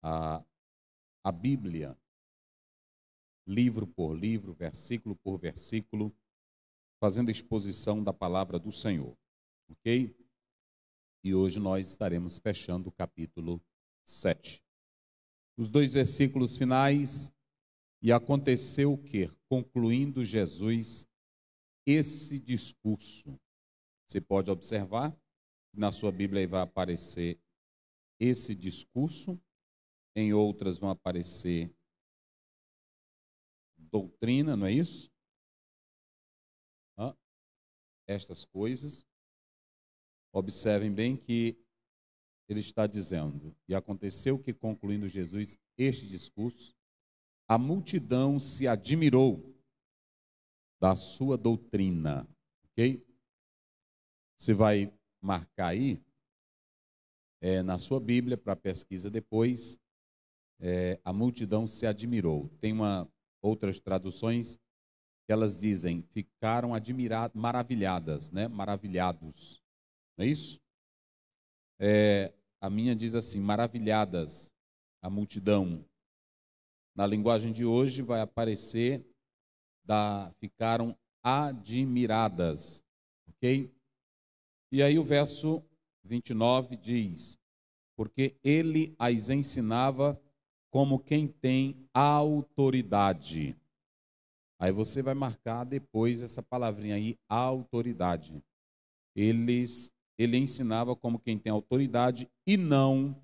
a, a Bíblia, livro por livro, versículo por versículo, fazendo a exposição da palavra do Senhor, ok? E hoje nós estaremos fechando o capítulo 7. Os dois versículos finais: e aconteceu o quê? Concluindo Jesus esse discurso. Você pode observar, na sua Bíblia aí vai aparecer esse discurso, em outras vão aparecer doutrina, não é isso? Estas coisas. Observem bem que ele está dizendo: e aconteceu que, concluindo Jesus este discurso, a multidão se admirou da sua doutrina. Ok? Você vai marcar aí, na sua Bíblia, para pesquisa depois, a multidão se admirou. Tem outras traduções que elas dizem, ficaram admiradas, maravilhadas, né? Maravilhados. Não é isso? A minha diz assim, maravilhadas, a multidão. Na linguagem de hoje vai aparecer, ficaram admiradas, ok? E aí o verso 29 diz, porque ele as ensinava como quem tem autoridade. Aí você vai marcar depois essa palavrinha aí, autoridade. Ele ensinava como quem tem autoridade e não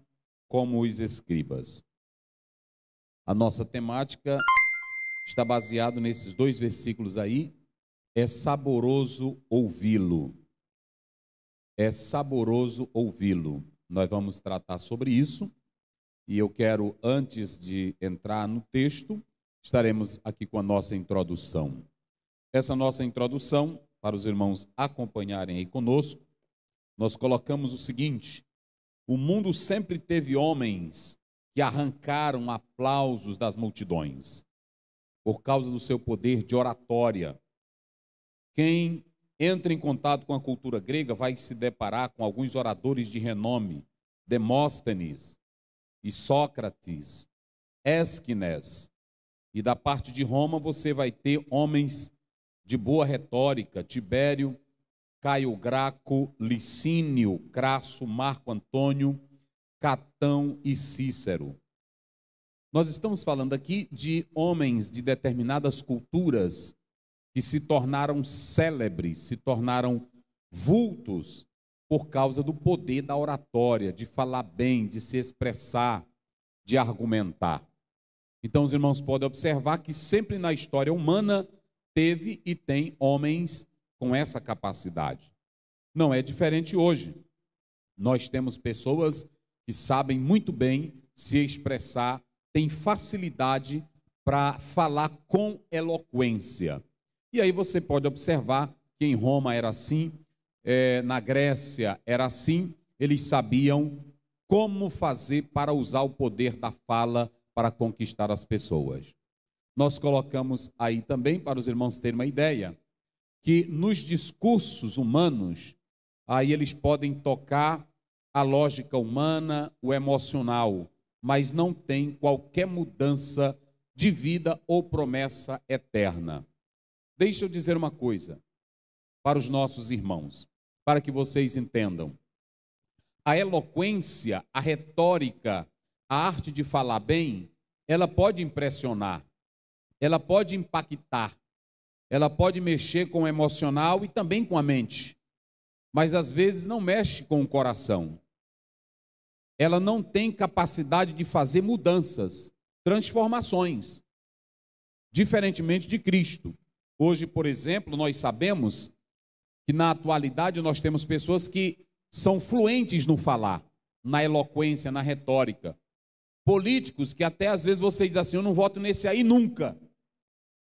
como os escribas. A nossa temática está baseada nesses dois versículos aí. É saboroso ouvi-lo. É saboroso ouvi-lo. Nós vamos tratar sobre isso. E eu quero, antes de entrar no texto, estaremos aqui com a nossa introdução. Essa nossa introdução, para os irmãos acompanharem aí conosco, nós colocamos o seguinte: o mundo sempre teve homens que arrancaram aplausos das multidões, por causa do seu poder de oratória. Quem entra em contato com a cultura grega vai se deparar com alguns oradores de renome, Demóstenes e Sócrates, Ésquines. E da parte de Roma você vai ter homens de boa retórica, Tibério, Caio Graco, Licínio, Crasso, Marco Antônio, Catão e Cícero. Nós estamos falando aqui de homens de determinadas culturas que se tornaram célebres, se tornaram vultos por causa do poder da oratória, de falar bem, de se expressar, de argumentar. Então os irmãos podem observar que sempre na história humana teve e tem homens com essa capacidade. Não é diferente hoje. Nós temos pessoas que sabem muito bem se expressar, têm facilidade para falar com eloquência. E aí você pode observar que em Roma era assim, na Grécia era assim, eles sabiam como fazer para usar o poder da fala para conquistar as pessoas. Nós colocamos aí também, para os irmãos terem uma ideia, que nos discursos humanos, aí eles podem tocar a lógica humana, o emocional, mas não tem qualquer mudança de vida ou promessa eterna. Deixa eu dizer uma coisa para os nossos irmãos, para que vocês entendam. A eloquência, a retórica, a arte de falar bem, ela pode impressionar, ela pode impactar, ela pode mexer com o emocional e também com a mente, mas às vezes não mexe com o coração. Ela não tem capacidade de fazer mudanças, transformações, diferentemente de Cristo. Hoje, por exemplo, nós sabemos que na atualidade nós temos pessoas que são fluentes no falar, na eloquência, na retórica. Políticos que até às vezes você diz assim, eu não voto nesse aí nunca.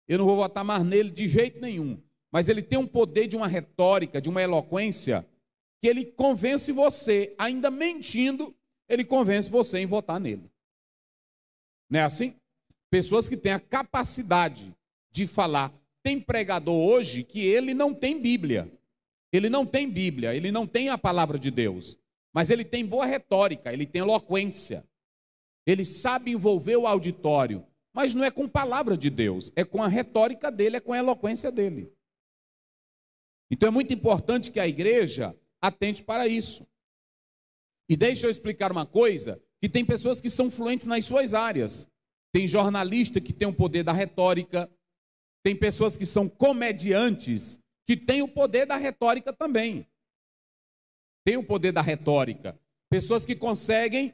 Eu não vou votar mais nele de jeito nenhum. Mas ele tem um poder de uma retórica, de uma eloquência, que ele convence você, ainda mentindo, ele convence você em votar nele. Não é assim? Pessoas que têm a capacidade de falar. Tem pregador hoje que ele não tem Bíblia. Ele não tem Bíblia, ele não tem a palavra de Deus. Mas ele tem boa retórica, ele tem eloquência. Ele sabe envolver o auditório, mas não é com palavra de Deus, é com a retórica dele, é com a eloquência dele. Então é muito importante que a igreja atente para isso. E deixa eu explicar uma coisa, que tem pessoas que são fluentes nas suas áreas. Tem jornalista que tem o poder da retórica, tem pessoas que são comediantes, que têm o poder da retórica também. Tem o poder da retórica. Pessoas que conseguem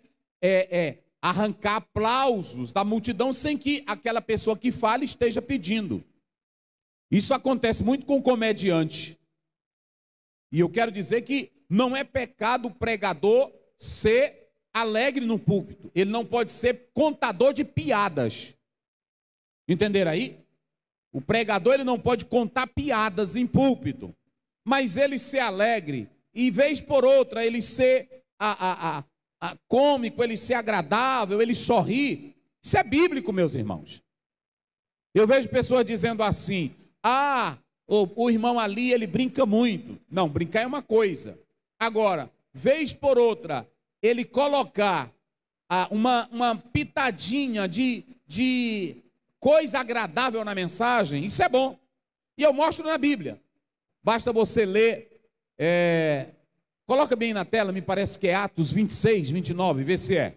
arrancar aplausos da multidão sem que aquela pessoa que fala esteja pedindo. Isso acontece muito com o comediante. E eu quero dizer que não é pecado o pregador ser alegre no púlpito. Ele não pode ser contador de piadas. Entenderam aí? O pregador ele não pode contar piadas em púlpito. Mas ele ser alegre, e vez por outra ele ser cômico, ele ser agradável, ele sorrir. Isso é bíblico, meus irmãos. Eu vejo pessoas dizendo assim: o irmão ali, ele brinca muito. Não, brincar é uma coisa. Agora, vez por outra, ele colocar uma pitadinha de coisa agradável na mensagem, isso é bom. E eu mostro na Bíblia. Basta você ler, coloca bem na tela, me parece que é Atos 26, 29, vê se é.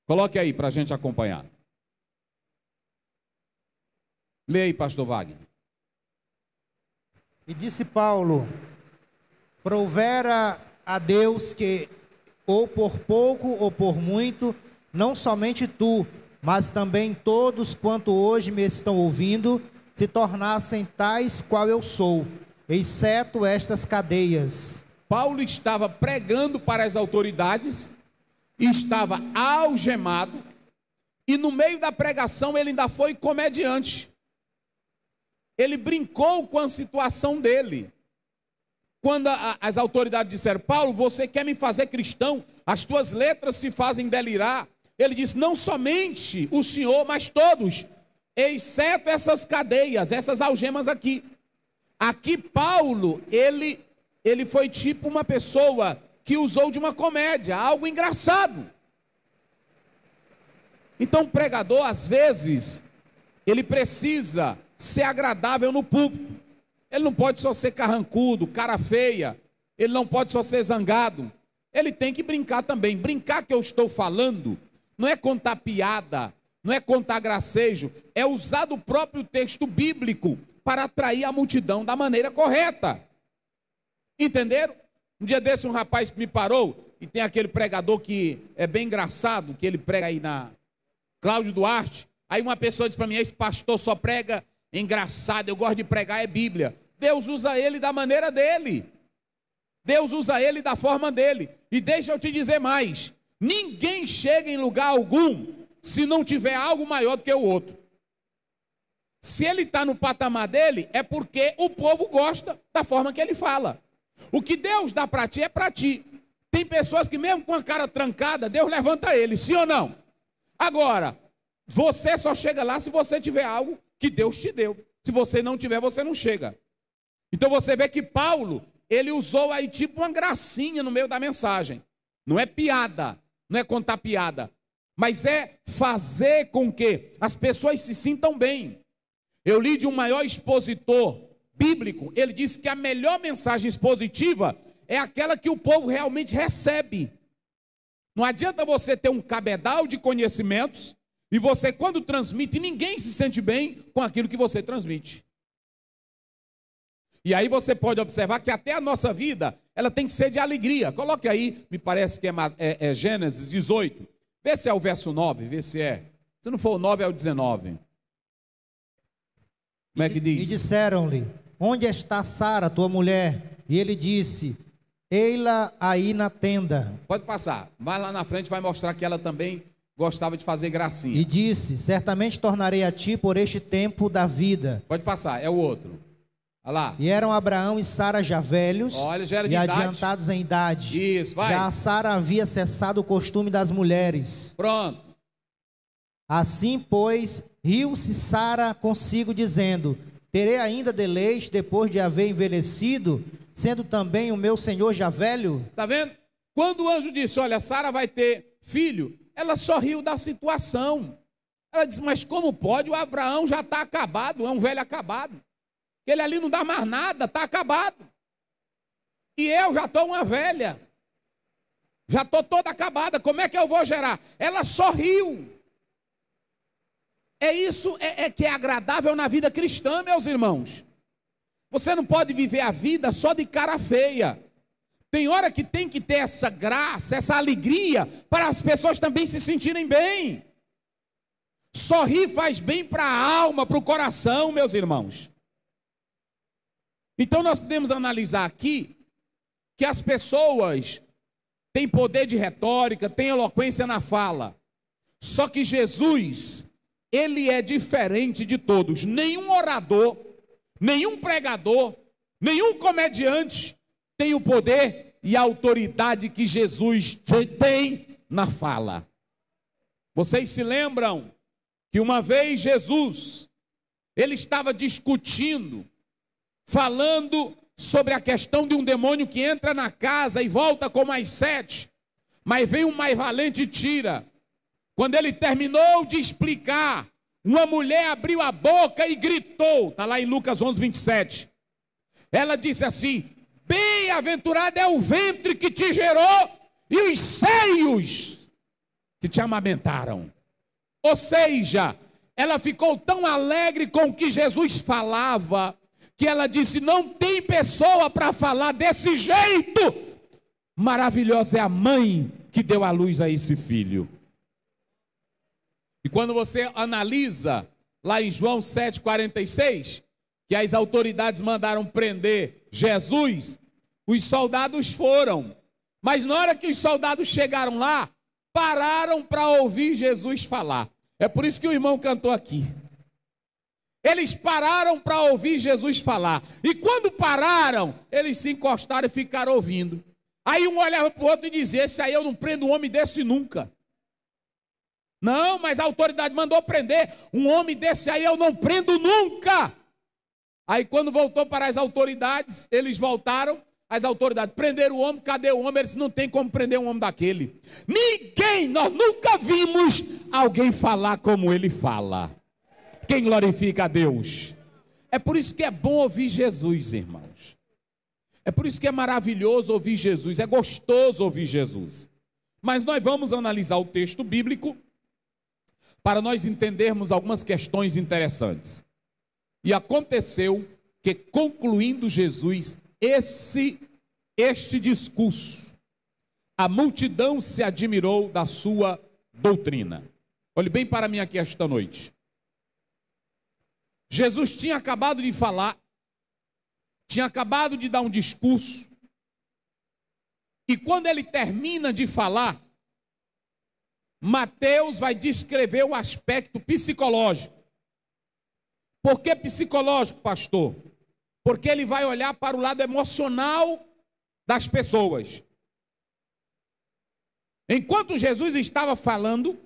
Coloque aí para a gente acompanhar. Lê aí, pastor Wagner. E disse Paulo: provera a Deus que, ou por pouco ou por muito, não somente tu, mas também todos quanto hoje me estão ouvindo, se tornassem tais qual eu sou, exceto estas cadeias. Paulo estava pregando para as autoridades, estava algemado, e no meio da pregação ele ainda foi comediante. Ele brincou com a situação dele. Quando as autoridades disseram: Paulo, você quer me fazer cristão? As tuas letras se fazem delirar. Ele disse: não somente o senhor, mas todos, exceto essas cadeias, essas algemas aqui. Aqui Paulo, ele foi tipo uma pessoa que usou de uma comédia, algo engraçado. Então o pregador, às vezes, ele precisa ser agradável no púlpito. Ele não pode só ser carrancudo, cara feia. Ele não pode só ser zangado. Ele tem que brincar também. Brincar que eu estou falando não é contar piada, não é contar gracejo, é usar do próprio texto bíblico para atrair a multidão da maneira correta. Entenderam? Um dia desse um rapaz me parou, e tem aquele pregador que é bem engraçado, que ele prega aí na Cláudio Duarte. Aí uma pessoa disse para mim: esse pastor só prega engraçado, eu gosto de pregar é Bíblia. Deus usa ele da maneira dele. Deus usa ele da forma dele. E deixa eu te dizer mais: ninguém chega em lugar algum se não tiver algo maior do que o outro. Se ele está no patamar dele, é porque o povo gosta da forma que ele fala. O que Deus dá para ti é para ti. Tem pessoas que mesmo com a cara trancada, Deus levanta ele, sim ou não? Agora, você só chega lá se você tiver algo que Deus te deu. Se você não tiver, você não chega. Então você vê que Paulo, ele usou aí tipo uma gracinha no meio da mensagem. Não é piada, não é contar piada, mas é fazer com que as pessoas se sintam bem. Eu li de um maior expositor bíblico, ele disse que a melhor mensagem expositiva é aquela que o povo realmente recebe. Não adianta você ter um cabedal de conhecimentos e você, quando transmite, ninguém se sente bem com aquilo que você transmite. E aí você pode observar que até a nossa vida, ela tem que ser de alegria. Coloque aí, me parece que é Gênesis 18. Vê se é o verso 9, vê se é. Se não for o 9, é o 19. Como é que diz? E disseram-lhe: onde está Sara, tua mulher? E ele disse: ei-la aí na tenda. Pode passar, vai lá na frente, vai mostrar que ela também gostava de fazer gracinha. E disse: certamente tornarei a ti por este tempo da vida. Pode passar, é o outro. Olha lá. E eram Abraão e Sara já velhos, olha, já era e de idade. adiantados em idade. Isso, vai. Já Sara havia cessado o costume das mulheres. Pronto. Assim, pois, riu-se Sara consigo, dizendo: terei ainda deleite depois de haver envelhecido, sendo também o meu senhor já velho? Está vendo? Quando o anjo disse: olha, Sara vai ter filho, ela só riu da situação. Ela disse, mas como pode? O Abraão já está acabado, é um velho acabado. Ele ali não dá mais nada, está acabado. E eu já estou uma velha. Já estou toda acabada, como é que eu vou gerar? Ela só riu. É isso que é agradável na vida cristã, meus irmãos. Você não pode viver a vida só de cara feia. Tem hora que tem que ter essa graça, essa alegria, para as pessoas também se sentirem bem. Sorrir faz bem para a alma, para o coração, meus irmãos. Então nós podemos analisar aqui que as pessoas têm poder de retórica, têm eloquência na fala. Só que Jesus, ele é diferente de todos. Nenhum orador, nenhum pregador, nenhum comediante tem o poder e a autoridade que Jesus tem na fala. Vocês se lembram que uma vez Jesus, ele estava discutindo, falando sobre a questão de um demônio que entra na casa e volta com mais 7, mas vem um mais valente e tira. Quando ele terminou de explicar, uma mulher abriu a boca e gritou, está lá em Lucas 11, 27. Ela disse assim, bem-aventurado é o ventre que te gerou e os seios que te amamentaram. Ou seja, ela ficou tão alegre com o que Jesus falava, que ela disse, não tem pessoa para falar desse jeito. Maravilhosa é a mãe que deu à luz a esse filho. E quando você analisa lá em João 7,46, que as autoridades mandaram prender Jesus, os soldados foram. Mas na hora que os soldados chegaram lá, pararam para ouvir Jesus falar. É por isso que o irmão cantou aqui. Eles pararam para ouvir Jesus falar. E quando pararam, eles se encostaram e ficaram ouvindo. Aí um olhava para o outro e dizia, esse aí eu não prendo um homem desse nunca. Não, mas a autoridade mandou prender. Um homem desse aí eu não prendo nunca. Aí quando voltou para as autoridades, eles voltaram. As autoridades prenderam o homem, cadê o homem? Eles não tem como prender um homem daquele. Ninguém, nós nunca vimos alguém falar como ele fala. Quem glorifica a Deus? É por isso que é bom ouvir Jesus, irmãos. É por isso que é maravilhoso ouvir Jesus, é gostoso ouvir Jesus. Mas nós vamos analisar o texto bíblico para nós entendermos algumas questões interessantes. E aconteceu que, concluindo Jesus este discurso, a multidão se admirou da sua doutrina. Olhe bem para mim aqui esta noite. Jesus tinha acabado de falar, tinha acabado de dar um discurso, e quando ele termina de falar, Mateus vai descrever o aspecto psicológico. Por que psicológico, pastor? Porque ele vai olhar para o lado emocional das pessoas. Enquanto Jesus estava falando,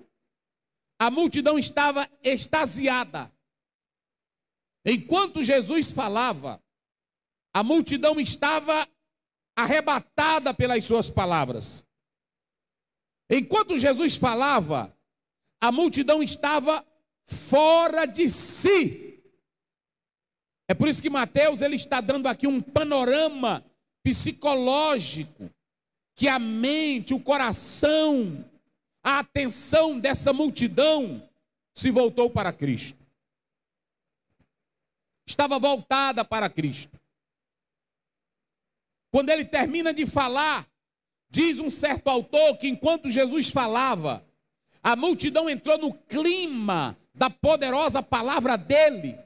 a multidão estava extasiada. Enquanto Jesus falava, a multidão estava arrebatada pelas suas palavras. Enquanto Jesus falava, a multidão estava fora de si. É por isso que Mateus ele está dando aqui um panorama psicológico, que a mente, o coração, a atenção dessa multidão se voltou para Cristo. Estava voltada para Cristo. Quando ele termina de falar, diz um certo autor que enquanto Jesus falava, a multidão entrou no clima da poderosa palavra dele,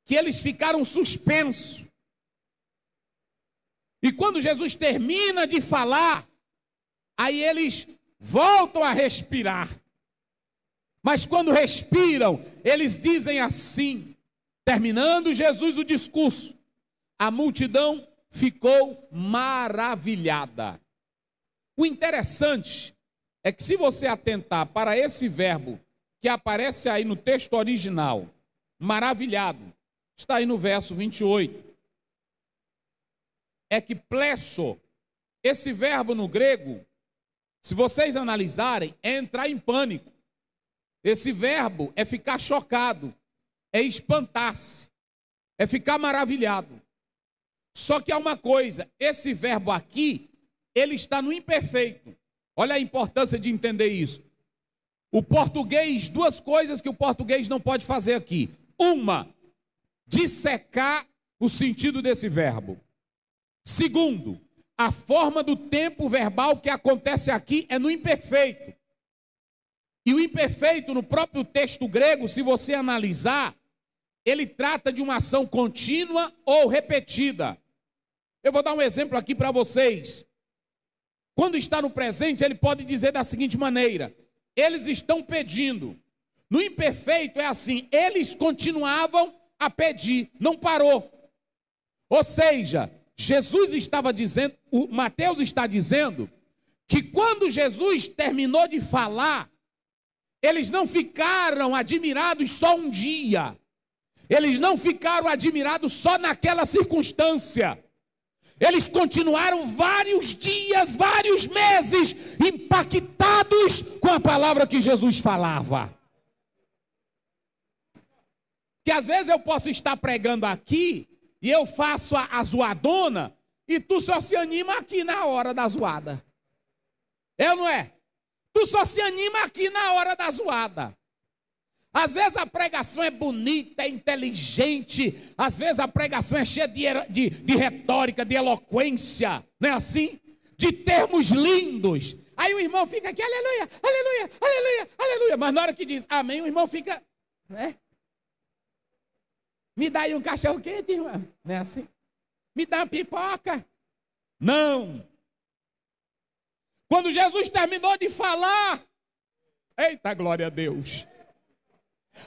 que eles ficaram suspensos. E quando Jesus termina de falar, aí eles voltam a respirar. Mas quando respiram, eles dizem assim, terminando Jesus o discurso, a multidão ficou maravilhada. O interessante é que se você atentar para esse verbo que aparece aí no texto original, maravilhado, está aí no verso 28, é que plesso, esse verbo no grego, Se vocês analisarem, é entrar em pânico. Esse verbo é ficar chocado, é espantar-se, é ficar maravilhado. Só que há uma coisa, esse verbo aqui, ele está no imperfeito. Olha a importância de entender isso. O português, duas coisas que o português não pode fazer aqui. Uma, dissecar o sentido desse verbo. Segundo, a forma do tempo verbal que acontece aqui é no imperfeito. E o imperfeito, no próprio texto grego, se você analisar, ele trata de uma ação contínua ou repetida. Eu vou dar um exemplo aqui para vocês. Quando está no presente, ele pode dizer da seguinte maneira: eles estão pedindo. No imperfeito é assim, eles continuavam a pedir, não parou. Ou seja, Jesus estava dizendo, o Mateus está dizendo, que quando Jesus terminou de falar, eles não ficaram admirados só um dia. Eles não ficaram admirados só naquela circunstância. Eles continuaram vários dias, vários meses, impactados com a palavra que Jesus falava. Que às vezes eu posso estar pregando aqui, e eu faço a zoadona, e tu só se anima aqui na hora da zoada. É ou não é? Tu só se anima aqui na hora da zoada. Às vezes a pregação é bonita, é inteligente. Às vezes a pregação é cheia de retórica, de eloquência. Não é assim? De termos lindos. Aí o irmão fica aqui, aleluia, aleluia, aleluia, aleluia. Mas na hora que diz amém, o irmão fica, né? Me dá aí um cachorro quente, irmão. Não é assim? Me dá uma pipoca. Não. Quando Jesus terminou de falar, eita, glória a Deus.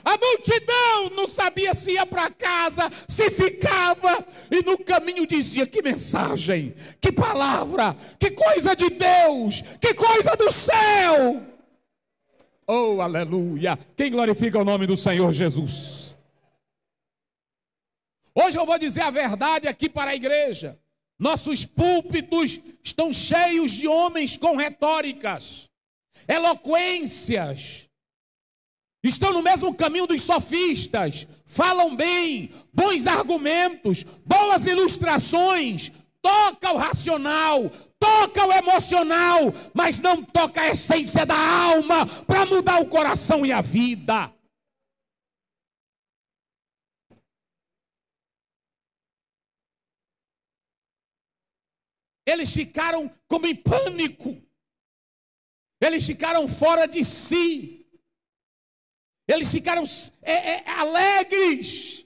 A multidão não sabia se ia para casa, se ficava, e no caminho dizia: que mensagem, que palavra, que coisa de Deus, que coisa do céu. Oh, aleluia. Quem glorifica o nome do Senhor Jesus? Hoje eu vou dizer a verdade aqui para a igreja. Nossos púlpitos estão cheios de homens com retóricas, eloquências. Estão no mesmo caminho dos sofistas. Falam bem, bons argumentos, boas ilustrações. Toca o racional, toca o emocional, mas não toca a essência da alma para mudar o coração e a vida. Eles ficaram como em pânico. Eles ficaram fora de si. Eles ficaram alegres.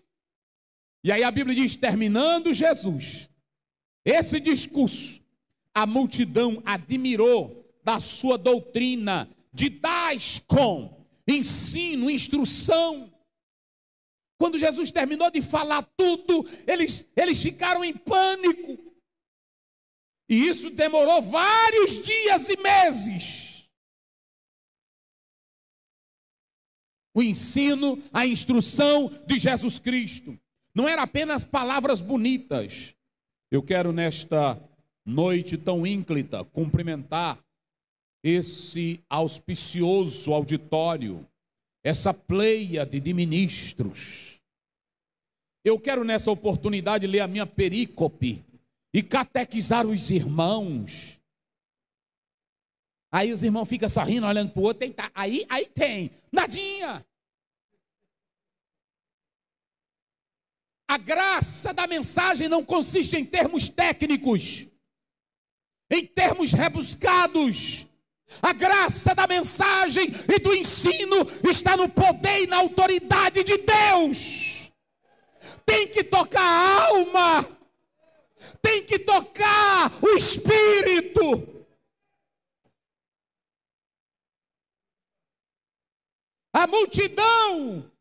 E aí a Bíblia diz, terminando Jesus esse discurso, a multidão admirou da sua doutrina, didaskon, ensino, instrução. Quando Jesus terminou de falar tudo, eles ficaram em pânico. E isso demorou vários dias e meses. O ensino, a instrução de Jesus Cristo. Não era apenas palavras bonitas. Eu quero nesta noite tão ínclita cumprimentar esse auspicioso auditório, essa pleiade de ministros. Eu quero nessa oportunidade ler a minha perícope e catequizar os irmãos. Aí os irmãos ficam sorrindo, olhando para o outro. Aí tem, nadinha. A graça da mensagem não consiste em termos técnicos, em termos rebuscados. A graça da mensagem e do ensino está no poder e na autoridade de Deus. Tem que tocar a alma. Tem que tocar o espírito. A multidão,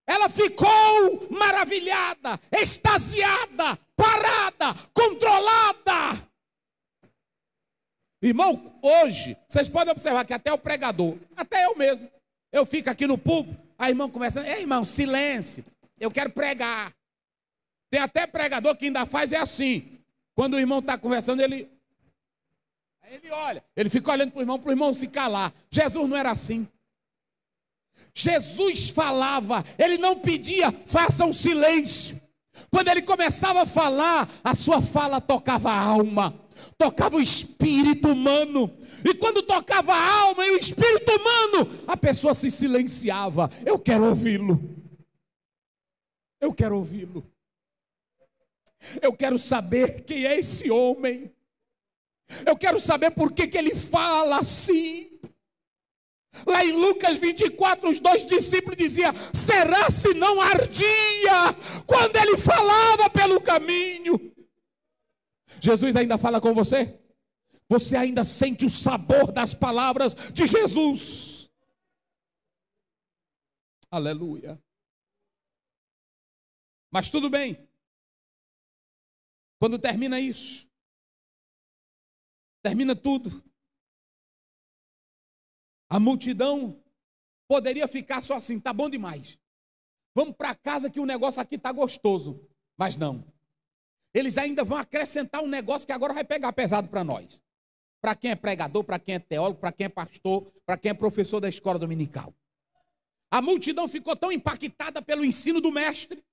ela ficou maravilhada, extasiada, parada, controlada. Irmão, hoje, vocês podem observar que até o pregador, até eu mesmo, eu fico aqui no púlpito, a irmã começa, ei irmão, silêncio, eu quero pregar. Tem até pregador que ainda faz assim. Quando o irmão está conversando, ele Aí ele olha, ele fica olhando para o irmão se calar. Jesus não era assim. Jesus falava, ele não pedia, faça um silêncio. Quando ele começava a falar, a sua fala tocava a alma, tocava o espírito humano. E quando tocava a alma e o espírito humano, a pessoa se silenciava. Eu quero ouvi-lo. Eu quero ouvi-lo. Eu quero saber quem é esse homem. Eu quero saber por que ele fala assim. Lá em Lucas 24, os 2 discípulos diziam: será se não ardia quando ele falava pelo caminho? Jesus ainda fala com você? Você ainda sente o sabor das palavras de Jesus? Aleluia. Mas tudo bem. Quando termina isso, termina tudo. A multidão poderia ficar só assim, tá bom demais. Vamos para casa que o negócio aqui tá gostoso. Mas não. Eles ainda vão acrescentar um negócio que agora vai pegar pesado para nós. Para quem é pregador, para quem é teólogo, para quem é pastor, para quem é professor da escola dominical. A multidão ficou tão impactada pelo ensino do mestre,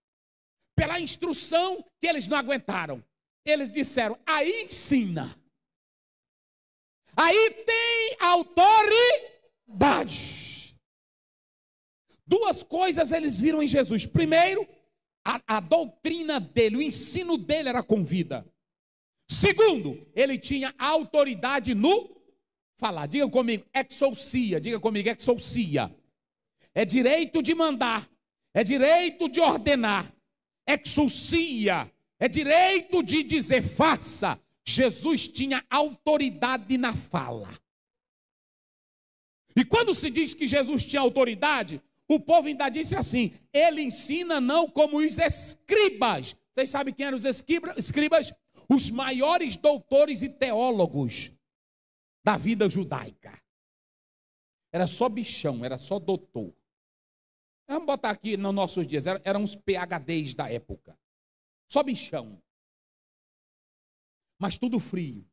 pela instrução, que eles não aguentaram. Eles disseram: aí ensina. Aí tem autoridade. Duas coisas eles viram em Jesus. Primeiro, a doutrina dele, o ensino dele era com vida. Segundo, ele tinha autoridade no falar. Diga comigo, exousia. Diga comigo, exousia. É direito de mandar, é direito de ordenar. Exousia é direito de dizer faça. Jesus tinha autoridade na fala. E quando se diz que Jesus tinha autoridade, o povo ainda disse assim: ele ensina não como os escribas. Vocês sabem quem eram os escribas? Os maiores doutores e teólogos da vida judaica. Era só bichão, era só doutor. Vamos botar aqui nos nossos dias, eram os PhDs da época. Só bichão. Mas tudo frio.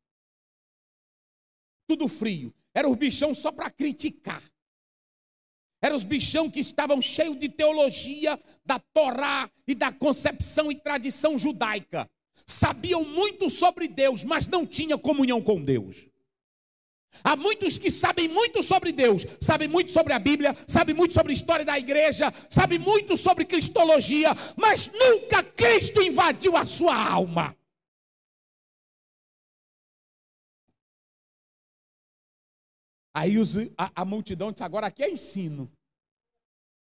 Tudo frio. Eram os bichão só para criticar. Eram os bichão que estavam cheios de teologia da Torá e da concepção e tradição judaica. Sabiam muito sobre Deus, mas não tinham comunhão com Deus. Há muitos que sabem muito sobre Deus, sabem muito sobre a Bíblia, sabem muito sobre a história da igreja, sabem muito sobre cristologia, mas nunca Cristo invadiu a sua alma. Aí a multidão disse: agora aqui é ensino.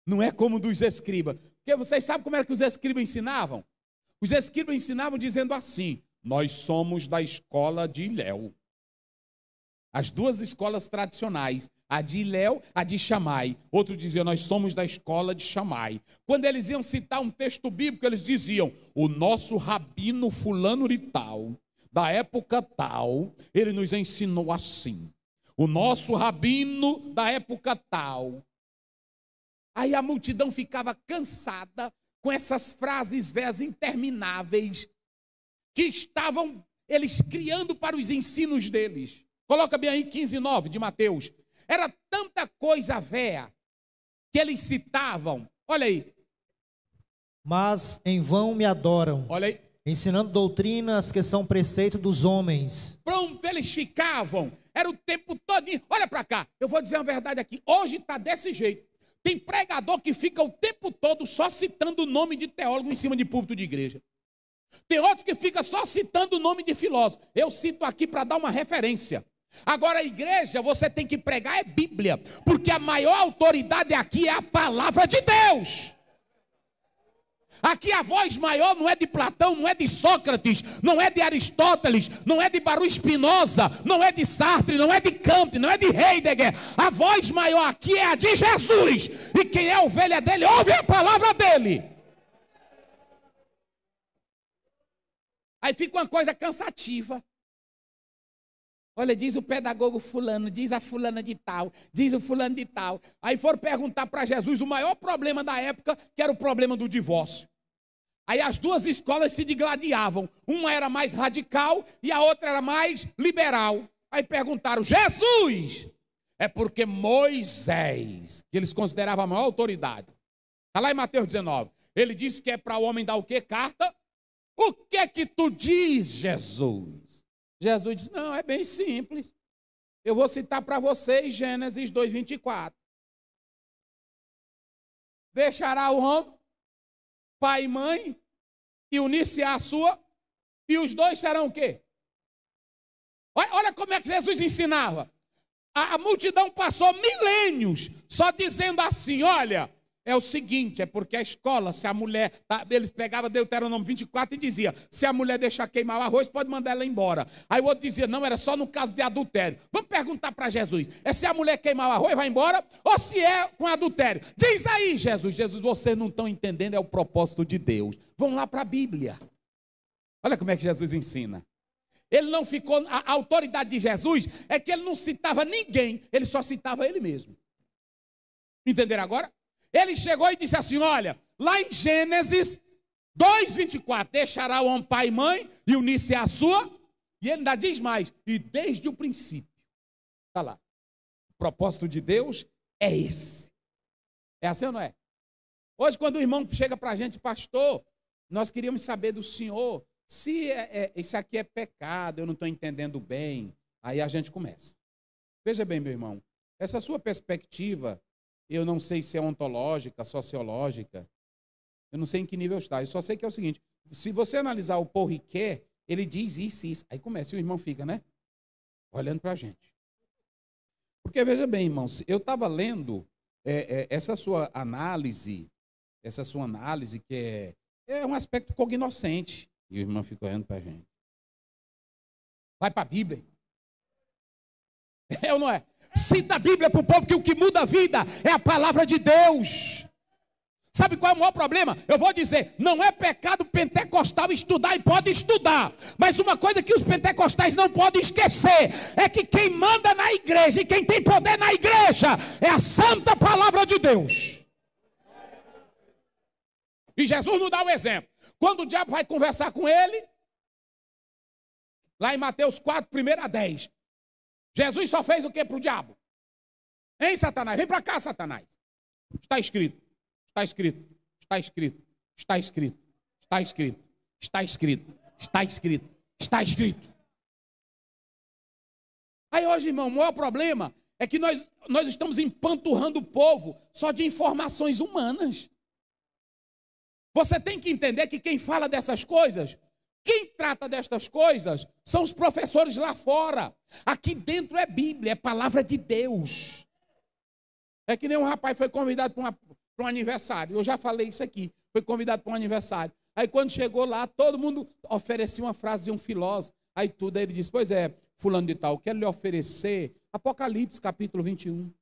Não é como dos escribas. Porque vocês sabem como era que os escribas ensinavam? Os escribas ensinavam dizendo assim: nós somos da escola de Hilel. As duas escolas tradicionais, a de Hilel, a de Shammai. Outro dizia: nós somos da escola de Shammai. Quando eles iam citar um texto bíblico, eles diziam: o nosso rabino fulano de tal, da época tal, ele nos ensinou assim. O nosso rabino da época tal. Aí a multidão ficava cansada com essas frases velhas intermináveis que estavam eles criando para os ensinos deles. Coloca bem aí 15:9 de Mateus. Era tanta coisa velha que eles citavam. Olha aí. Mas em vão me adoram. Olha aí. Ensinando doutrinas que são preceito dos homens. Pronto, eles ficavam. Era o tempo todo. Olha para cá. Eu vou dizer uma verdade aqui. Hoje está desse jeito. Tem pregador que fica o tempo todo só citando o nome de teólogo em cima de púlpito de igreja. Tem outros que ficam só citando o nome de filósofo. Eu cito aqui para dar uma referência. Agora a igreja, você tem que pregar é Bíblia. Porque a maior autoridade aqui é a palavra de Deus. Aqui a voz maior não é de Platão, não é de Sócrates, não é de Aristóteles, não é de Baruch Spinoza, não é de Sartre, não é de Kant, não é de Heidegger. A voz maior aqui é a de Jesus. E quem é ovelha dele, ouve a palavra dele. Aí fica uma coisa cansativa. Olha, diz o pedagogo fulano, diz a fulana de tal, diz o fulano de tal. Aí foram perguntar para Jesus o maior problema da época, que era o problema do divórcio. Aí as duas escolas se digladiavam. Uma era mais radical e a outra era mais liberal. Aí perguntaram: Jesus? É porque Moisés, que eles consideravam a maior autoridade, está lá em Mateus 19, ele disse que é para o homem dar o quê? Carta. O que é que tu diz, Jesus? Jesus disse: não, é bem simples. Eu vou citar para vocês Gênesis 2:24. Deixará o homem, pai e mãe, e unir-se à sua, e os dois serão o quê? Olha como é que Jesus ensinava. A multidão passou milênios só dizendo assim: olha, é o seguinte, é porque a escola, se a mulher, eles pegavam Deuteronômio 24 e dizia: se a mulher deixar queimar o arroz, pode mandar ela embora. Aí o outro dizia: não, era só no caso de adultério. Vamos perguntar para Jesus: é se a mulher queimar o arroz, vai embora? Ou se é com adultério? Diz aí, Jesus. Jesus, vocês não estão entendendo, é o propósito de Deus. Vão lá para a Bíblia. Olha como é que Jesus ensina. Ele não ficou, a autoridade de Jesus é que ele não citava ninguém, ele só citava ele mesmo. Entenderam agora? Ele chegou e disse assim: olha, lá em Gênesis 2:24, deixará o homem pai e mãe e unir-se à sua, e ele ainda diz mais, e desde o princípio. Está lá. O propósito de Deus é esse. É assim ou não é? Hoje, quando o irmão chega para a gente: pastor, nós queríamos saber do senhor se isso aqui é pecado, eu não estou entendendo bem. Aí a gente começa. Veja bem, meu irmão, essa sua perspectiva, eu não sei se é ontológica, sociológica, eu não sei em que nível está. Eu só sei que é o seguinte: se você analisar o Paul Ricoeur, ele diz isso e isso. Aí começa, e o irmão fica, né? Olhando para a gente. Porque veja bem, irmãos, eu estava lendo essa sua análise que é um aspecto cognoscente. E o irmão fica olhando para a gente. Vai para a Bíblia. É ou não é? Cita a Bíblia para o povo, que o que muda a vida é a palavra de Deus. Sabe qual é o maior problema? Eu vou dizer: não é pecado pentecostal estudar, e pode estudar. Mas uma coisa que os pentecostais não podem esquecer é que quem manda na igreja e quem tem poder na igreja é a santa palavra de Deus. E Jesus nos dá o exemplo. Quando o diabo vai conversar com ele, lá em Mateus 4, 1-10, Jesus só fez o que para o diabo? Hein, Satanás? Vem para cá, Satanás. Está escrito, está escrito, está escrito, está escrito, está escrito, está escrito, está escrito, está escrito. Aí hoje, irmão, o maior problema é que nós estamos empanturrando o povo só de informações humanas. Você tem que entender que quem fala dessas coisas, quem trata destas coisas, são os professores lá fora. Aqui dentro é Bíblia, é palavra de Deus. É que nem um rapaz foi convidado para um aniversário. Eu já falei isso aqui. Foi convidado para um aniversário. Aí quando chegou lá, todo mundo oferecia uma frase de um filósofo. Aí ele disse: pois é, fulano de tal, quero lhe oferecer Apocalipse capítulo 21.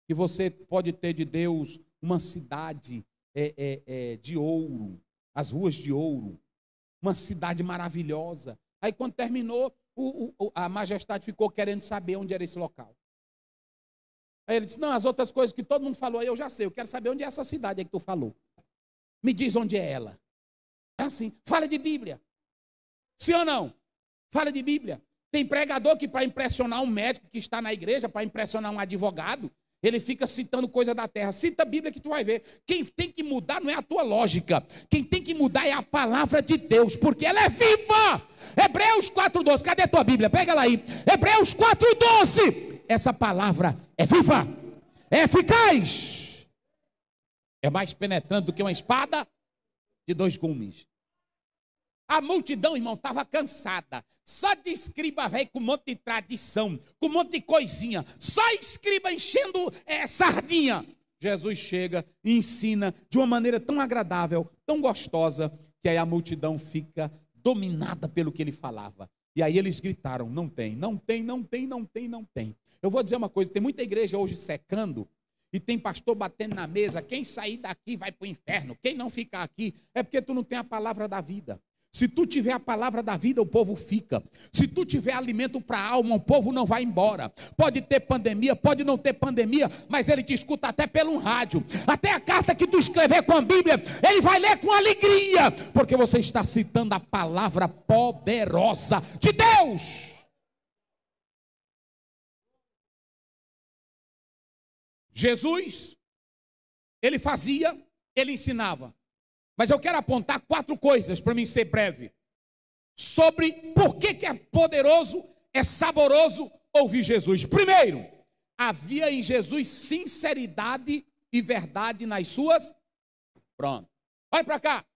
Que você pode ter de Deus uma cidade de ouro, as ruas de ouro, uma cidade maravilhosa. Aí quando terminou, a majestade ficou querendo saber onde era esse local. Aí ele disse: não, as outras coisas que todo mundo falou aí eu já sei, eu quero saber onde é essa cidade aí que tu falou. Me diz onde é ela. É assim, fala de Bíblia. Sim ou não? Fala de Bíblia. Tem pregador que, para impressionar um médico que está na igreja, para impressionar um advogado, ele fica citando coisa da terra. Cita a Bíblia que tu vai ver. Quem tem que mudar não é a tua lógica. Quem tem que mudar é a palavra de Deus, porque ela é viva. Hebreus 4:12. Cadê a tua Bíblia? Pega ela aí. Hebreus 4:12. Essa palavra é viva, é eficaz, é mais penetrante do que uma espada de 2 gumes. A multidão, irmão, estava cansada. Só de escriba velho com um monte de tradição, com um monte de coisinha. Só escriba enchendo sardinha. Jesus chega e ensina de uma maneira tão agradável, tão gostosa, que aí a multidão fica dominada pelo que ele falava. E aí eles gritaram: não tem, não tem, não tem, não tem, não tem. Eu vou dizer uma coisa, tem muita igreja hoje secando, e tem pastor batendo na mesa: quem sair daqui vai para o inferno, quem não ficar aqui, é porque tu não tem a palavra da vida. Se tu tiver a palavra da vida, o povo fica. Se tu tiver alimento para a alma, o povo não vai embora. Pode ter pandemia, pode não ter pandemia, mas ele te escuta até pelo rádio. Até a carta que tu escrever com a Bíblia, ele vai ler com alegria, porque você está citando a palavra poderosa de Deus. Jesus, ele fazia, ele ensinava. Mas eu quero apontar 4 coisas para mim ser breve. Sobre por que é poderoso, é saboroso ouvir Jesus. Primeiro, havia em Jesus sinceridade e verdade nas suas. Pronto. Olha para cá.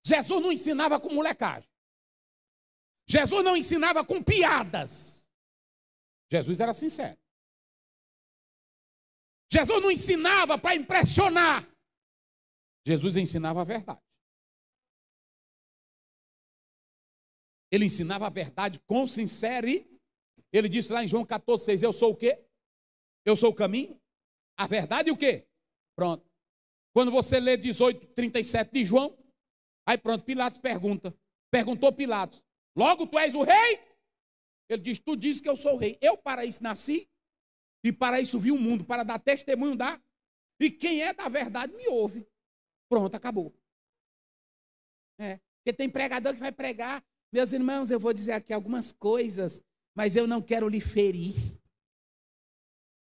Jesus não ensinava com molecagem. Jesus não ensinava com piadas. Jesus era sincero. Jesus não ensinava para impressionar. Jesus ensinava a verdade. Ele ensinava a verdade com sinceridade. Ele disse lá em João 14,6, eu sou o quê? Eu sou o caminho, a verdade e o quê? Pronto. Quando você lê 18:37 de João, aí pronto, Pilatos perguntou Pilatos, logo tu és o rei? Ele diz, tu dizes que eu sou o rei. Eu para isso nasci e para isso vi o mundo, para dar testemunho da. E quem é da verdade me ouve. Pronto, acabou. Porque tem pregador que vai pregar. Meus irmãos, eu vou dizer aqui algumas coisas, mas eu não quero lhe ferir.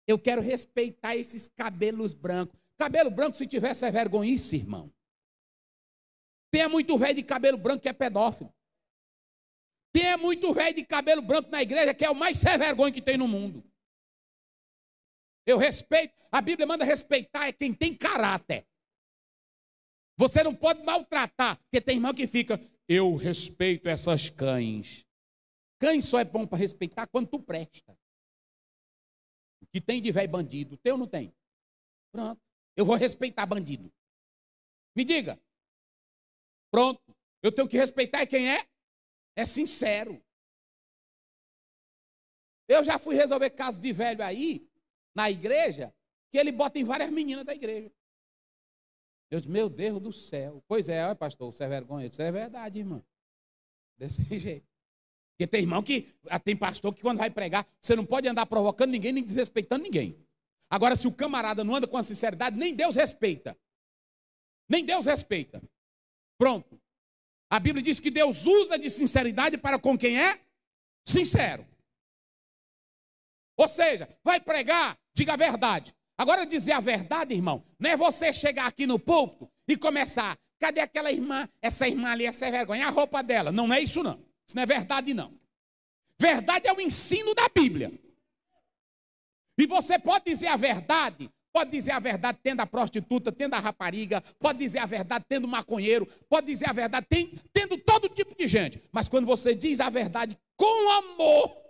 Eu quero respeitar esses cabelos brancos. Cabelo branco, se tivesse, é vergonhice, irmão. Tem muito velho de cabelo branco que é pedófilo. Tem muito velho de cabelo branco na igreja que é o mais sem vergonha que tem no mundo. Eu respeito, a Bíblia manda respeitar é quem tem caráter. Você não pode maltratar, porque tem irmão que fica, eu respeito essas cães. Cães só é bom para respeitar quando tu presta. O que tem de velho bandido, teu não tem? Pronto, eu vou respeitar bandido. Me diga. Pronto, eu tenho que respeitar quem é? É sincero. Eu já fui resolver caso de velho aí, na igreja, que ele bota em várias meninas da igreja. Eu disse, meu Deus do céu. Pois é, olha, pastor, você é vergonha. Isso é verdade, irmão. Desse jeito. Porque tem irmão que, tem pastor que quando vai pregar, você não pode andar provocando ninguém, nem desrespeitando ninguém. Agora, se o camarada não anda com a sinceridade, nem Deus respeita. Nem Deus respeita. Pronto. A Bíblia diz que Deus usa de sinceridade para com quem é sincero. Ou seja, vai pregar, diga a verdade. Agora, dizer a verdade, irmão, não é você chegar aqui no púlpito e começar, cadê aquela irmã, essa irmã ali, essa é vergonha, a roupa dela. Não é isso, não. Isso não é verdade, não. Verdade é o ensino da Bíblia. E você pode dizer a verdade tendo a prostituta, tendo a rapariga, pode dizer a verdade tendo o maconheiro, pode dizer a verdade tendo todo tipo de gente. Mas quando você diz a verdade com amor,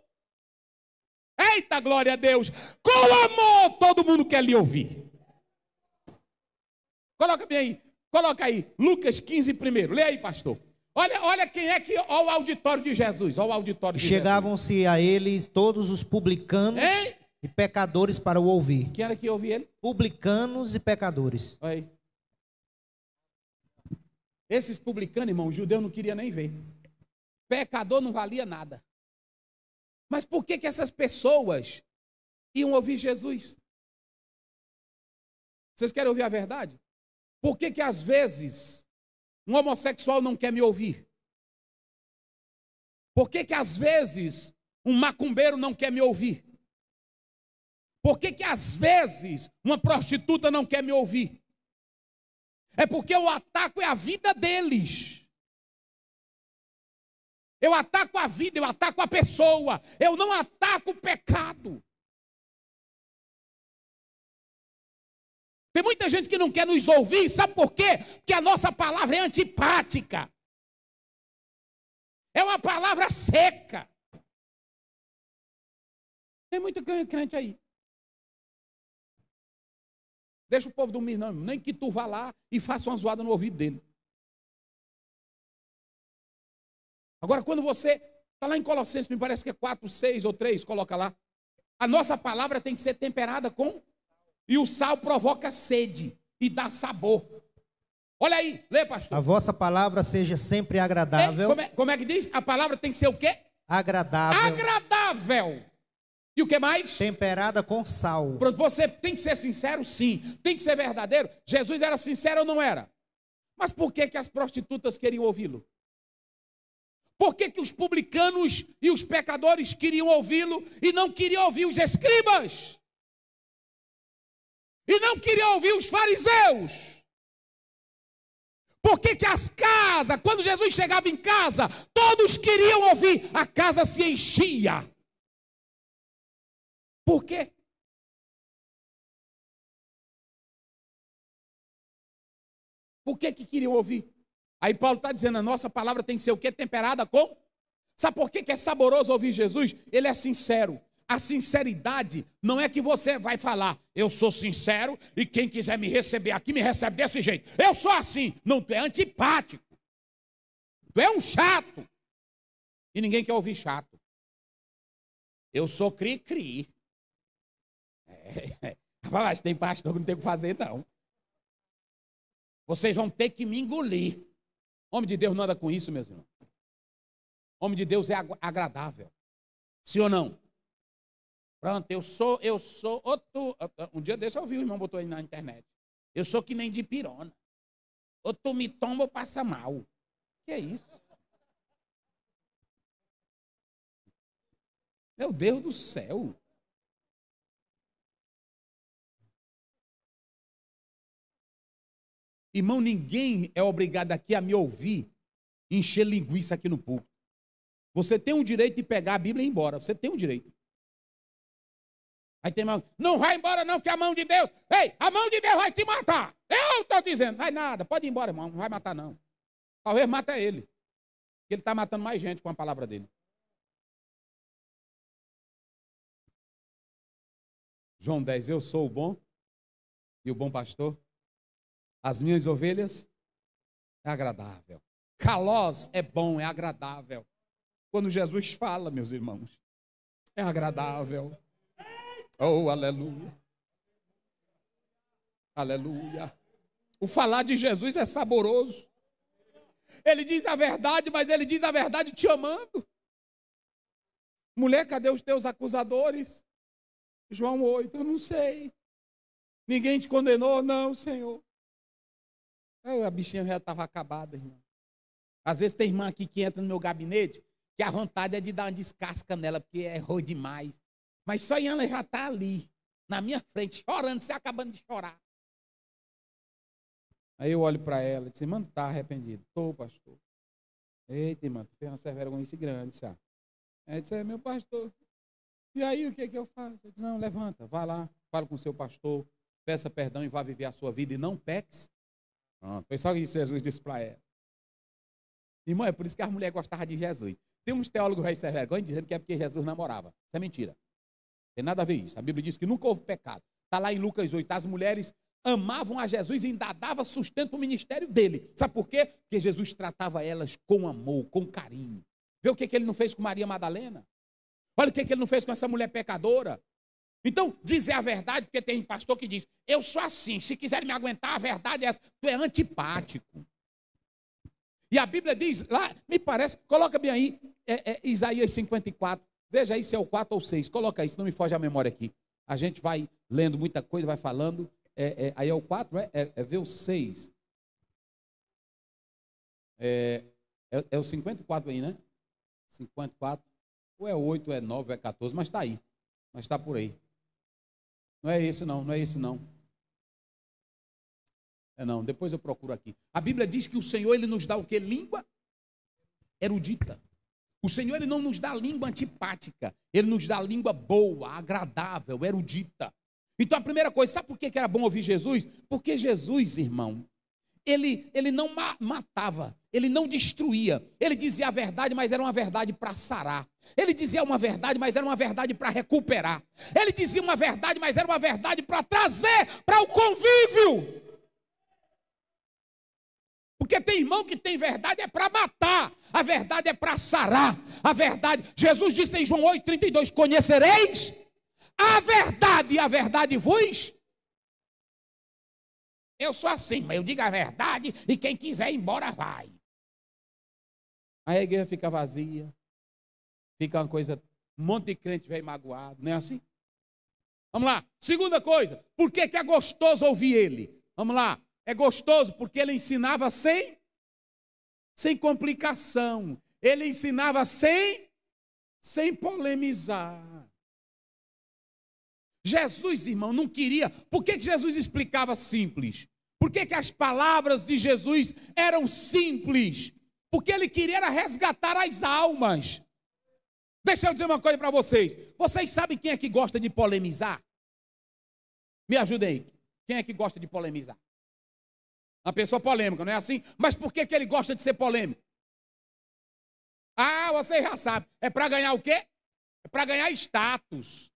eita, glória a Deus, com amor, todo mundo quer lhe ouvir. Coloca bem aí, coloca aí, Lucas 15 primeiro, lê aí, pastor. Olha quem é que, olha o auditório de Jesus, olha o auditório de Chegavam-se Jesus. a eles todos os publicanos e pecadores para o ouvir. Quem era que ouvia ele? Publicanos e pecadores. Olha aí. Esses publicanos, irmão, o judeu não queria nem ver. Pecador não valia nada. Mas por que essas pessoas iam ouvir Jesus? Vocês querem ouvir a verdade? Por que às vezes um homossexual não quer me ouvir? Por que às vezes um macumbeiro não quer me ouvir? Por que às vezes uma prostituta não quer me ouvir? É porque eu ataco a vida deles. Eu ataco a vida, eu ataco a pessoa. Eu não ataco o pecado. Tem muita gente que não quer nos ouvir, sabe por quê? Porque a nossa palavra é antipática. É uma palavra seca. Tem muito crente aí. Deixa o povo dormir, não. Nem que tu vá lá e faça uma zoada no ouvido dele. Agora, quando você está lá em Colossenses, me parece que é 4, 6 ou 3, coloca lá. A nossa palavra tem que ser temperada com... E o sal provoca sede e dá sabor. Olha aí, lê, pastor. A vossa palavra seja sempre agradável. Como é que diz? A palavra tem que ser o quê? Agradável. Agradável. E o que mais? Temperada com sal. Pronto, você tem que ser sincero, sim. Tem que ser verdadeiro. Jesus era sincero ou não era? Mas por que as prostitutas queriam ouvi-lo? Por que os publicanos e os pecadores queriam ouvi-lo e não queriam ouvir os escribas? e não queriam ouvir os fariseus. Por que que as casas, quando Jesus chegava em casa, todos queriam ouvir, a casa se enchia? Por quê? Por que que queriam ouvir? Aí Paulo está dizendo, a nossa palavra tem que ser o quê? Temperada com? Sabe por que que é saboroso ouvir Jesus? Ele é sincero. A sinceridade não é que você vai falar, eu sou sincero e quem quiser me receber aqui, me recebe desse jeito. Eu sou assim. Não, tu é antipático. Tu é um chato. E ninguém quer ouvir chato. Eu sou cri-cri. Mas tem pastor que não tem o que fazer, não. Vocês vão ter que me engolir. Homem de Deus não anda com isso, meus irmãos. Homem de Deus é agradável. Sim ou não? Pronto, eu sou outro. Um dia desse eu ouvi, o irmão botou aí na internet. Eu sou que nem de pirona. Ou tu me toma ou passa mal. Que é isso? Meu Deus do céu. Irmão, ninguém é obrigado aqui a me ouvir encher linguiça aqui no púlpito. Você tem o direito de pegar a Bíblia e ir embora. Você tem o direito. Aí tem irmão, não vai embora não, que é a mão de Deus. Ei, a mão de Deus vai te matar. Eu estou dizendo, vai nada, pode ir embora, irmão, não vai matar não. Talvez mata ele. Ele está matando mais gente com a palavra dele. João 10, eu sou o bom e o bom pastor. As minhas ovelhas é agradável. Kalós é bom, é agradável. Quando Jesus fala, meus irmãos, é agradável. Oh, aleluia. Aleluia. O falar de Jesus é saboroso. Ele diz a verdade, mas ele diz a verdade te amando. Mulher, cadê os teus acusadores? João 8, eu não sei. Ninguém te condenou? Não, Senhor. A bichinha já estava acabada, irmão. Às vezes tem irmã aqui que entra no meu gabinete, que a vontade é de dar uma descasca nela, porque errou demais. Mas só ela já está ali, na minha frente, chorando, se acabando de chorar. Aí eu olho para ela e disse, irmã, está arrependido? Estou, pastor. Eita, irmã, tu fez uma vergonha grande, sabe? Aí disse, meu pastor. E aí, o que eu faço? Eu disse, não, levanta, vá lá, fala com o seu pastor, peça perdão e vá viver a sua vida e não peques. Pronto, foi só isso que Jesus disse para ela. Irmão, é por isso que as mulheres gostavam de Jesus. Tem uns teólogos aí sem vergonha dizendo que é porque Jesus namorava. Isso é mentira. Não tem nada a ver isso. A Bíblia diz que nunca houve pecado. Está lá em Lucas 8, as mulheres amavam a Jesus e ainda dava sustento para o ministério dele. Sabe por quê? Porque Jesus tratava elas com amor, com carinho. Vê o que ele não fez com Maria Madalena? Olha o que ele não fez com essa mulher pecadora. Então, dizer a verdade, porque tem pastor que diz, eu sou assim, se quiser me aguentar, a verdade é essa. Tu é antipático. E a Bíblia diz, lá, me parece, coloca bem aí, Isaías 54. Veja aí se é o 4 ou 6. Coloca aí, se não me foge a memória aqui. A gente vai lendo muita coisa, vai falando. Aí é o 4, vê o 6. É o 54 aí, né? 54. Ou é 8, ou é 9, ou é 14, mas está aí. Mas está por aí. Não é esse não, não é esse não. Não, depois eu procuro aqui. A Bíblia diz que o Senhor, Ele nos dá o quê? Língua erudita. O Senhor, Ele não nos dá língua antipática. Ele nos dá língua boa, agradável, erudita. Então a primeira coisa, sabe por que era bom ouvir Jesus? Porque Jesus, irmão, ele não matava, ele não destruía. Ele dizia a verdade, mas era uma verdade para sarar. Ele dizia uma verdade, mas era uma verdade para recuperar. Ele dizia uma verdade, mas era uma verdade para trazer para o convívio. Porque tem irmão que tem verdade é para matar, a verdade é para sarar, a verdade. Jesus disse em João 8,32, conhecereis a verdade e a verdade vos. Eu sou assim, mas eu digo a verdade e quem quiser ir embora vai. Aí a igreja fica vazia, fica uma coisa, um monte de crente vem magoado, não é assim? Vamos lá, segunda coisa, por que é gostoso ouvir ele? Vamos lá. É gostoso porque ele ensinava sem complicação. Ele ensinava sem polemizar. Jesus, irmão, não queria. Por que Jesus explicava simples? Por que as palavras de Jesus eram simples? Porque ele queria era resgatar as almas. Deixa eu dizer uma coisa para vocês. Vocês sabem quem é que gosta de polemizar? Me ajudem aí. Quem é que gosta de polemizar? Uma pessoa polêmica, não é assim? Mas por que ele gosta de ser polêmico? Ah, você já sabe. É para ganhar o quê? É para ganhar status.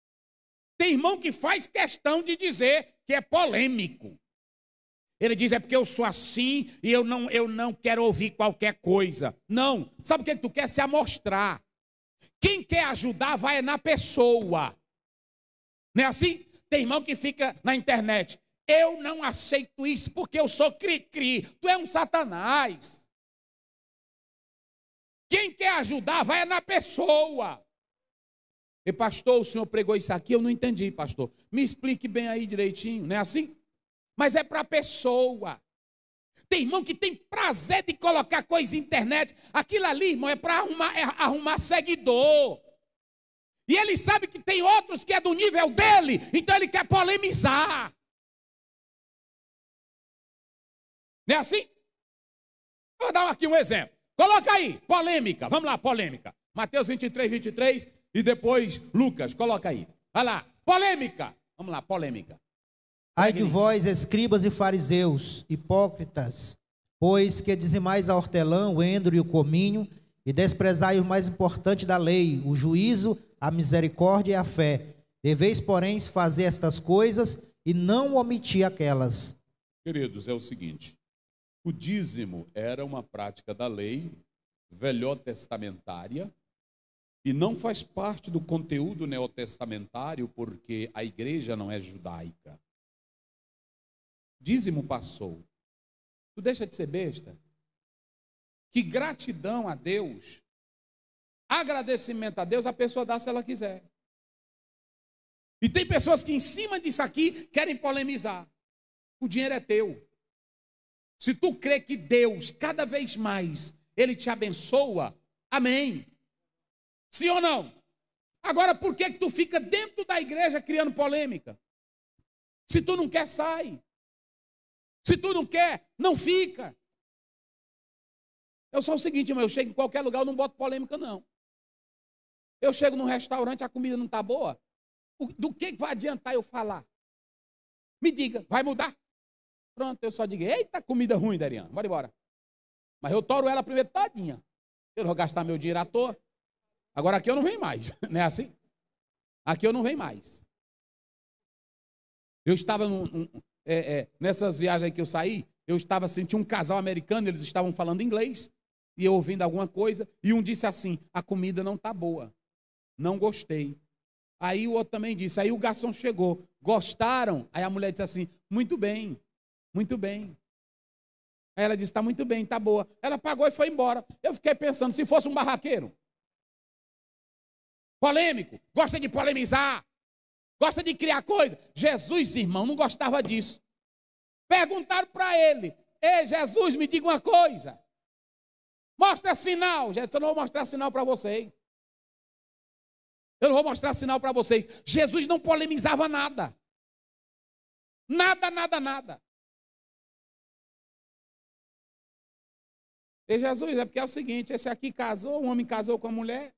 Tem irmão que faz questão de dizer que é polêmico. Ele diz, é porque eu sou assim e eu não quero ouvir qualquer coisa. Não. Sabe o que tu quer? Se amostrar. Quem quer ajudar vai na pessoa. Não é assim? Tem irmão que fica na internet. Eu não aceito isso porque eu sou cri-cri. Tu é um satanás. Quem quer ajudar vai na pessoa. E pastor, o senhor pregou isso aqui, eu não entendi, pastor. Me explique bem aí direitinho, não é assim? Mas é para a pessoa. Tem irmão que tem prazer de colocar coisa na internet. Aquilo ali, irmão, é para arrumar seguidor. E ele sabe que tem outros que é do nível dele, então ele quer polemizar. Não é assim? Vou dar aqui um exemplo. Coloca aí, polêmica. Vamos lá, polêmica. Mateus 23, 23 e depois Lucas. Coloca aí. Vai lá, polêmica. Vamos lá, polêmica. Ai de vós, escribas e fariseus, hipócritas, pois que dizimais a hortelã, o endro e o cominho, e desprezai o mais importante da lei, o juízo, a misericórdia e a fé. Deveis, porém, fazer estas coisas e não omitir aquelas. Queridos, é o seguinte, o dízimo era uma prática da lei velhotestamentária e não faz parte do conteúdo neotestamentário porque a igreja não é judaica. Dízimo passou. Tu deixa de ser besta? Que gratidão a Deus, agradecimento a Deus, a pessoa dá se ela quiser. E tem pessoas que em cima disso aqui querem polemizar. O dinheiro é teu. Se tu crê que Deus, cada vez mais, Ele te abençoa, amém. Sim ou não? Agora, por que tu fica dentro da igreja criando polêmica? Se tu não quer, sai. Se tu não quer, não fica. Eu sou o seguinte, irmão, eu chego em qualquer lugar, eu não boto polêmica, não. Eu chego num restaurante, a comida não está boa. Do que vai adiantar eu falar? Me diga, vai mudar? Pronto, eu só digo, eita, comida ruim, Dariana, bora embora. Mas eu toro ela primeiro todinha. Eu não vou gastar meu dinheiro à toa. Agora aqui eu não venho mais, não é assim? Aqui eu não venho mais. Eu estava nessas viagens aí que eu saí, eu estava sentindo um casal americano, eles estavam falando inglês, e eu ouvindo alguma coisa, e um disse assim, a comida não está boa, não gostei. Aí o outro também disse, aí o garçom chegou, gostaram? Aí a mulher disse assim, muito bem, muito bem. Aí ela disse, está muito bem, está boa. Ela pagou e foi embora. Eu fiquei pensando, se fosse um barraqueiro, polêmico, gosta de polemizar, gosta de criar coisa. Jesus, irmão, não gostava disso. Perguntaram para ele, ei, Jesus, me diga uma coisa. Mostra sinal. Jesus, eu não vou mostrar sinal para vocês. Eu não vou mostrar sinal para vocês. Jesus não polemizava nada. Nada, nada, nada. E Jesus, é porque é o seguinte, esse aqui casou, um homem casou com a mulher,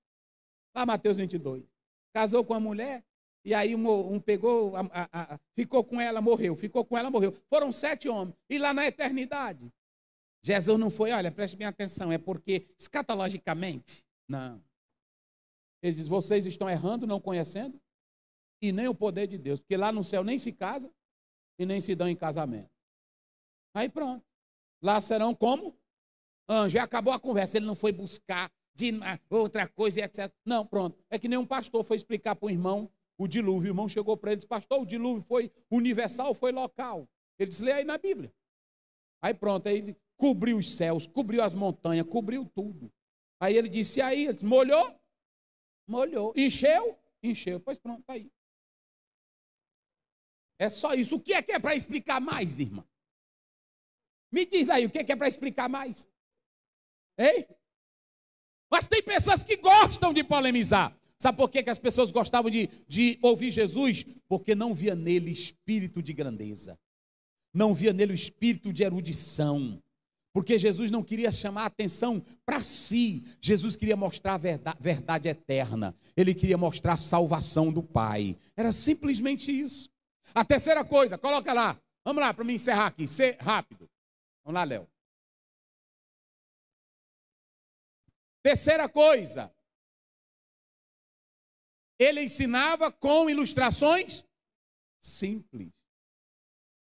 lá Mateus 22, casou com a mulher, e aí um pegou, ficou com ela, morreu, ficou com ela, morreu. Foram 7 homens, e lá na eternidade, Jesus não foi, olha, preste bem atenção, é porque, escatologicamente, não. Ele diz, vocês estão errando, não conhecendo, e nem o poder de Deus, porque lá no céu nem se casa, e nem se dão em casamento. Aí pronto, lá serão como? Anjo, acabou a conversa, ele não foi buscar de outra coisa e etc. Não, pronto. É que nem um pastor foi explicar para o irmão o dilúvio. O irmão chegou para ele e disse, pastor, o dilúvio foi universal ou foi local? Ele disse, lê aí na Bíblia. Aí pronto, aí ele cobriu os céus, cobriu as montanhas, cobriu tudo. Aí ele disse, e aí? Ele disse, molhou? Molhou. Encheu? Encheu. Pois pronto, está aí. É só isso. O que é para explicar mais, irmã? Me diz aí, o que é para explicar mais? Ei? Mas tem pessoas que gostam de polemizar. Sabe por que as pessoas gostavam de ouvir Jesus? Porque não via nele espírito de grandeza, não via nele o espírito de erudição, porque Jesus não queria chamar a atenção para si, Jesus queria mostrar a verdade eterna, ele queria mostrar a salvação do Pai, era simplesmente isso. A terceira coisa, coloca lá, vamos lá para me encerrar aqui, ser rápido, vamos lá, Léo. Terceira coisa, ele ensinava com ilustrações simples.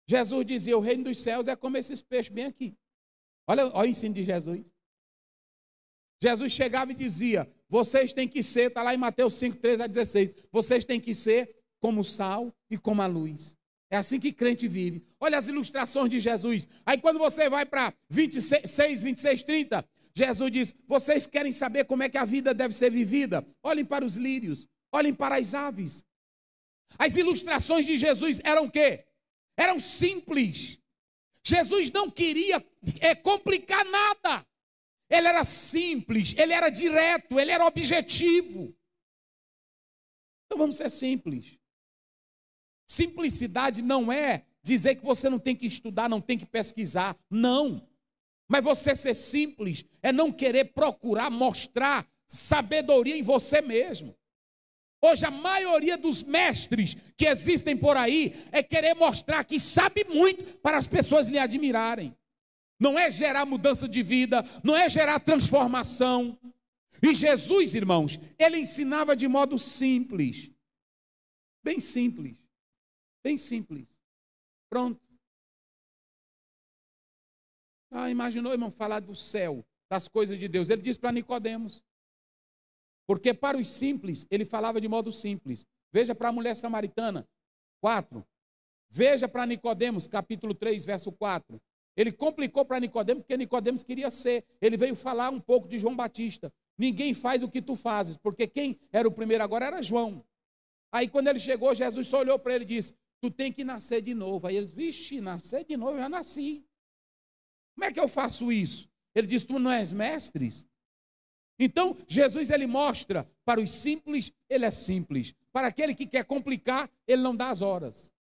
Jesus dizia, o reino dos céus é como esses peixes bem aqui. Olha o ensino de Jesus. Jesus chegava e dizia, vocês têm que ser, está lá em Mateus 5, 13 a 16, vocês têm que ser como o sal e como a luz. É assim que crente vive. Olha as ilustrações de Jesus. Aí quando você vai para 26, 26, 30, Jesus diz, vocês querem saber como é que a vida deve ser vivida? Olhem para os lírios, olhem para as aves. As ilustrações de Jesus eram o quê? Eram simples. Jesus não queria complicar nada. Ele era simples, ele era direto, ele era objetivo. Então vamos ser simples. Simplicidade não é dizer que você não tem que estudar, não tem que pesquisar. Não. Mas você ser simples é não querer procurar mostrar sabedoria em você mesmo. Hoje a maioria dos mestres que existem por aí é querer mostrar que sabe muito para as pessoas lhe admirarem. Não é gerar mudança de vida, não é gerar transformação. E Jesus, irmãos, ele ensinava de modo simples. Bem simples. Bem simples. Pronto. Imaginou, irmão, falar do céu, das coisas de Deus. Ele disse para Nicodemos. Porque para os simples, ele falava de modo simples. Veja para a mulher samaritana, 4. Veja para Nicodemos, capítulo 3, verso 4. Ele complicou para Nicodemos, porque Nicodemos queria ser. Ele veio falar um pouco de João Batista. Ninguém faz o que tu fazes, porque quem era o primeiro agora era João. Aí quando ele chegou, Jesus só olhou para ele e disse, tu tem que nascer de novo. Aí ele disse, vixe, nascer de novo, eu já nasci. Como é que eu faço isso? Ele disse, tu não és mestre? Então, Jesus, ele mostra, para os simples, ele é simples. Para aquele que quer complicar, ele não dá as horas.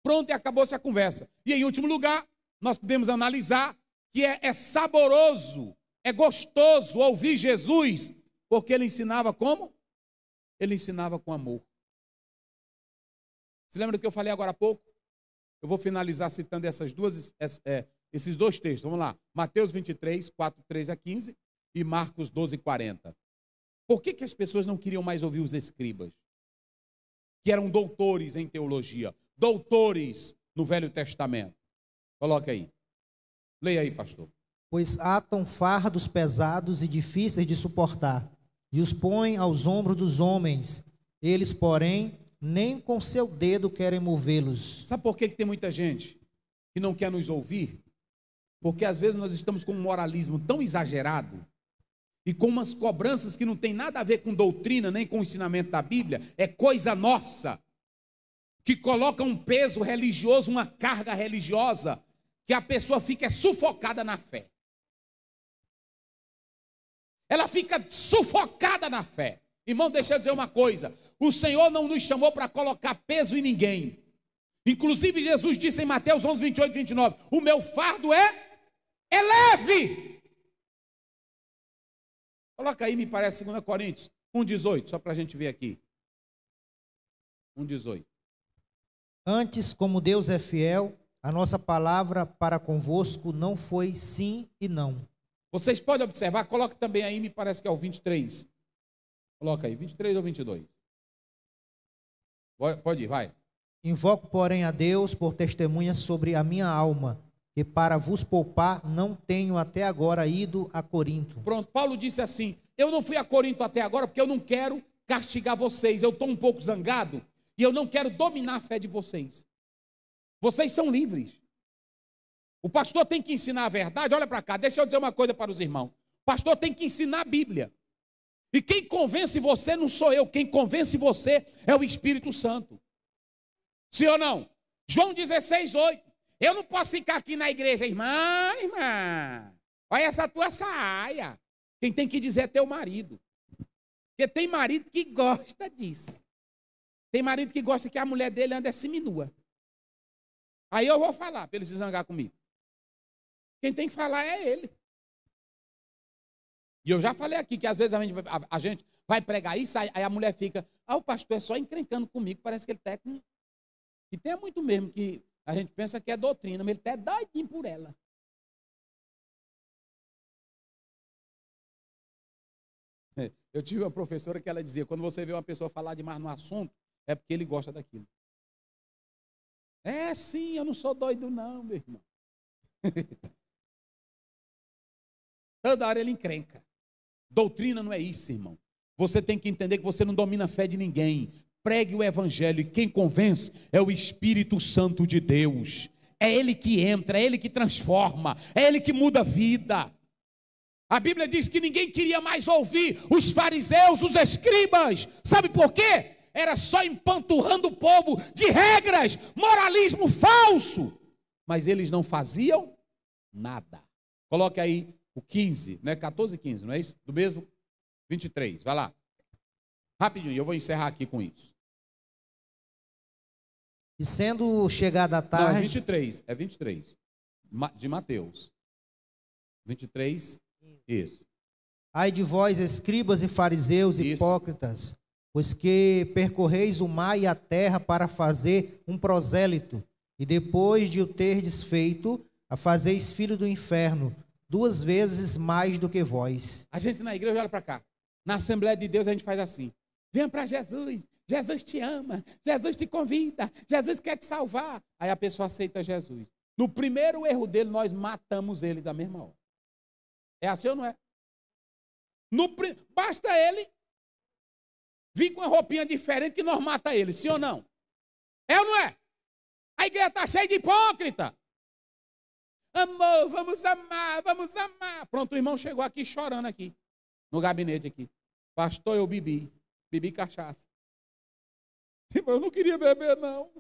Pronto, e acabou-se a conversa. E em último lugar, nós podemos analisar que é saboroso, é gostoso ouvir Jesus, porque ele ensinava como? Ele ensinava com amor. Você lembra do que eu falei agora há pouco? Eu vou finalizar citando esses dois textos. Vamos lá. Mateus 23, 4, 13 a 15 e Marcos 12, 40. Por que as pessoas não queriam mais ouvir os escribas? Que eram doutores em teologia, doutores no Velho Testamento. Coloca aí. Leia aí, pastor. Pois atam fardos pesados e difíceis de suportar, e os põem aos ombros dos homens. Eles, porém, nem com seu dedo querem movê-los. Sabe por que tem muita gente que não quer nos ouvir? Porque às vezes nós estamos com um moralismo tão exagerado e com umas cobranças que não tem nada a ver com doutrina, nem com o ensinamento da Bíblia, é coisa nossa, que coloca um peso religioso, uma carga religiosa, que a pessoa fica sufocada na fé. Ela fica sufocada na fé. Irmão, deixa eu dizer uma coisa, o Senhor não nos chamou para colocar peso em ninguém. Inclusive Jesus disse em Mateus 11, 28 e 29, o meu fardo é leve. Coloca aí, me parece, 2 Coríntios 1,18, só para a gente ver aqui. 1,18. Antes, como Deus é fiel, a nossa palavra para convosco não foi sim e não. Vocês podem observar, coloca também aí, me parece que é o 23. Coloca aí, 23 ou 22. Pode ir, vai. Invoco, porém, a Deus por testemunha sobre a minha alma, que para vos poupar não tenho até agora ido a Corinto. Pronto, Paulo disse assim, eu não fui a Corinto até agora porque eu não quero castigar vocês, eu estou um pouco zangado e eu não quero dominar a fé de vocês. Vocês são livres. O pastor tem que ensinar a verdade, olha para cá, deixa eu dizer uma coisa para os irmãos. O pastor tem que ensinar a Bíblia. E quem convence você não sou eu, quem convence você é o Espírito Santo. Sim ou não? João 16, 8. Eu não posso ficar aqui na igreja, irmã, olha essa tua saia. Quem tem que dizer é teu marido. Porque tem marido que gosta disso. Tem marido que gosta que a mulher dele ande seminua. Aí eu vou falar para ele se zangar comigo. Quem tem que falar é ele. E eu já falei aqui que às vezes a gente vai pregar isso, aí a mulher fica, o pastor é só encrencando comigo, parece que ele está com... E tem muito mesmo que a gente pensa que é doutrina, mas ele está doidinho por ela. Eu tive uma professora que ela dizia, quando você vê uma pessoa falar demais no assunto, é porque ele gosta daquilo. É sim, eu não sou doido não, meu irmão. Toda hora ele encrenca. Doutrina não é isso, irmão. Você tem que entender que você não domina a fé de ninguém. Pregue o evangelho e quem convence é o Espírito Santo de Deus. É Ele que entra, é Ele que transforma, é Ele que muda a vida. A Bíblia diz que ninguém queria mais ouvir os fariseus, os escribas. Sabe por quê? Era só empanturrando o povo de regras, moralismo falso. Mas eles não faziam nada. Coloque aí o 15, né? 14 e 15, não é isso? Do mesmo? 23, vai lá. Rapidinho, eu vou encerrar aqui com isso. E sendo chegada a tarde... Não, é 23, de Mateus. 23, isso. Ai de vós, escribas e fariseus hipócritas, pois que percorreis o mar e a terra para fazer um prosélito, e depois de o terdes feito, a fazeis filho do inferno, 2 vezes mais do que vós. A gente na igreja olha para cá. Na Assembleia de Deus a gente faz assim. Venha para Jesus. Jesus te ama. Jesus te convida. Jesus quer te salvar. Aí a pessoa aceita Jesus. No primeiro erro dele, nós matamos ele da mesma hora. É assim ou não é? Basta ele vir com uma roupinha diferente que nós mata ele. Sim ou não? É ou não é? A igreja está cheia de hipócrita. Amor, vamos amar, vamos amar. Pronto, o irmão chegou aqui chorando aqui. No gabinete aqui. Pastor, eu bebi cachaça. Irmão, eu não queria beber, não.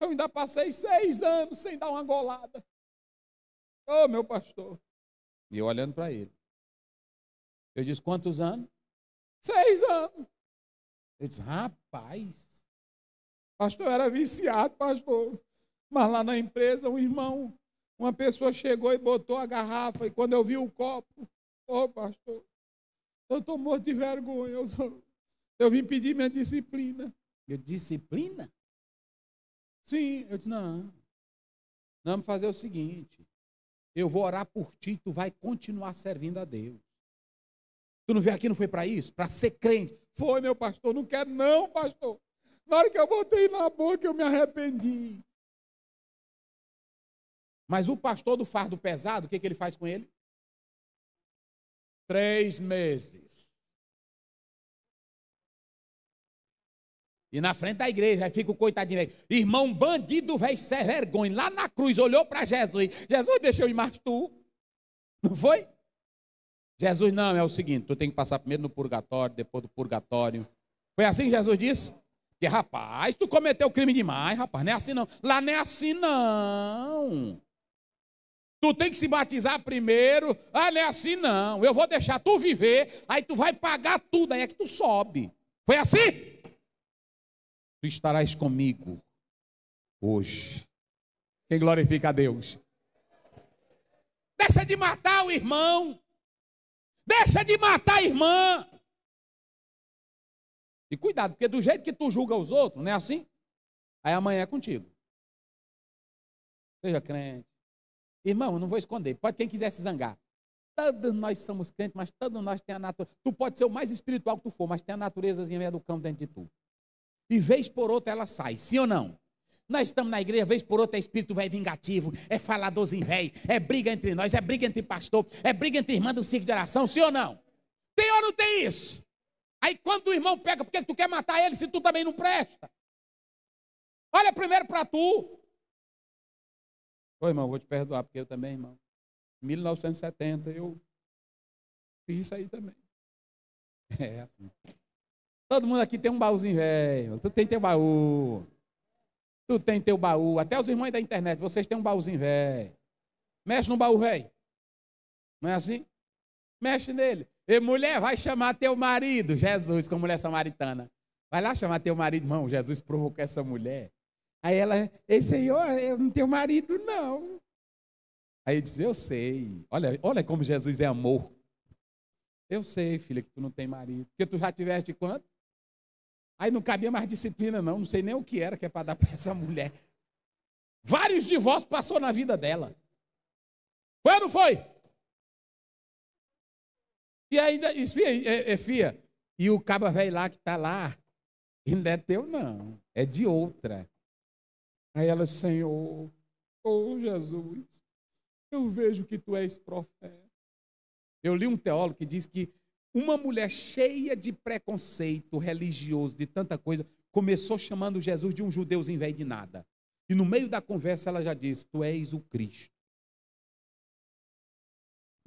Eu ainda passei 6 anos sem dar uma golada. Ô, meu pastor. E eu olhando para ele. Eu disse, quantos anos? 6 anos. Eu disse, rapaz. Pastor, eu era viciado, pastor. Mas lá na empresa, um irmão, uma pessoa chegou e botou a garrafa. E quando eu vi o copo, pastor, eu estou morto de vergonha. Eu vim pedir minha disciplina. Eu, disciplina? Sim. Eu disse, não. Vamos fazer o seguinte. Eu vou orar por ti, tu vai continuar servindo a Deus. Tu não veio aqui, não foi para isso? Para ser crente. Foi, meu pastor. Não quero não, pastor. Na hora que eu botei na boca, eu me arrependi. Mas o pastor do fardo pesado, o que ele faz com ele? 3 meses. E na frente da igreja, aí fica o coitadinho velho. Irmão bandido, velho, sem vergonha. Lá na cruz, olhou para Jesus. Jesus, deixa eu ir mais tu. Não foi? Jesus, não, é o seguinte, tu tem que passar primeiro no purgatório, depois do purgatório. Foi assim que Jesus disse? Que, rapaz, tu cometeu crime demais, rapaz, não é assim não. Lá não é assim não. Tu tem que se batizar primeiro. Não é assim não. Eu vou deixar tu viver, aí tu vai pagar tudo, aí é que tu sobe. Foi assim? Tu estarás comigo hoje. Quem glorifica a Deus? Deixa de matar o irmão. Deixa de matar a irmã. E cuidado, porque do jeito que tu julga os outros, não é assim? Aí amanhã é contigo. Seja crente. Irmão, eu não vou esconder. Pode quem quiser se zangar. Todos nós somos crentes, mas todos nós temos a natureza. Tu pode ser o mais espiritual que tu for, mas tem a naturezazinha meia do cão dentro de tu. E vez por outra ela sai, sim ou não? Nós estamos na igreja, vez por outra é espírito velho vingativo, é faladorzinho velho, é briga entre nós, é briga entre pastor, é briga entre irmã do ciclo de oração, sim ou não? Tem ou não tem isso? Aí quando o irmão pega, por que tu quer matar ele se tu também não presta? Olha primeiro para tu. Ô irmão, vou te perdoar, porque eu também, irmão. Em 1970 eu fiz isso aí também. É assim. Todo mundo aqui tem um baúzinho velho. Tu tem teu baú. Tu tem teu baú. Até os irmãos da internet, vocês têm um baúzinho velho. Mexe no baú velho. Não é assim? Mexe nele. E mulher, vai chamar teu marido. Jesus, com a mulher samaritana. Vai lá chamar teu marido. Irmão, Jesus provocou essa mulher. Aí ela, ei, Senhor, eu não tenho marido, não. Aí ele diz, eu sei. Olha como Jesus é amor. Eu sei, filha, que tu não tem marido. Porque tu já tiveste quanto? Aí não cabia mais disciplina, não. Não sei nem o que era que é para dar para essa mulher. Vários divórcios passou na vida dela. Foi ou não foi? E ainda, filha, e o caba velho lá que está lá, e não é teu, não. É de outra. Aí ela, Senhor, oh Jesus, eu vejo que tu és profeta. Eu li um teólogo que diz que uma mulher cheia de preconceito religioso, de tanta coisa, começou chamando Jesus de um judeuzinho velho de nada. E no meio da conversa ela já disse, tu és o Cristo.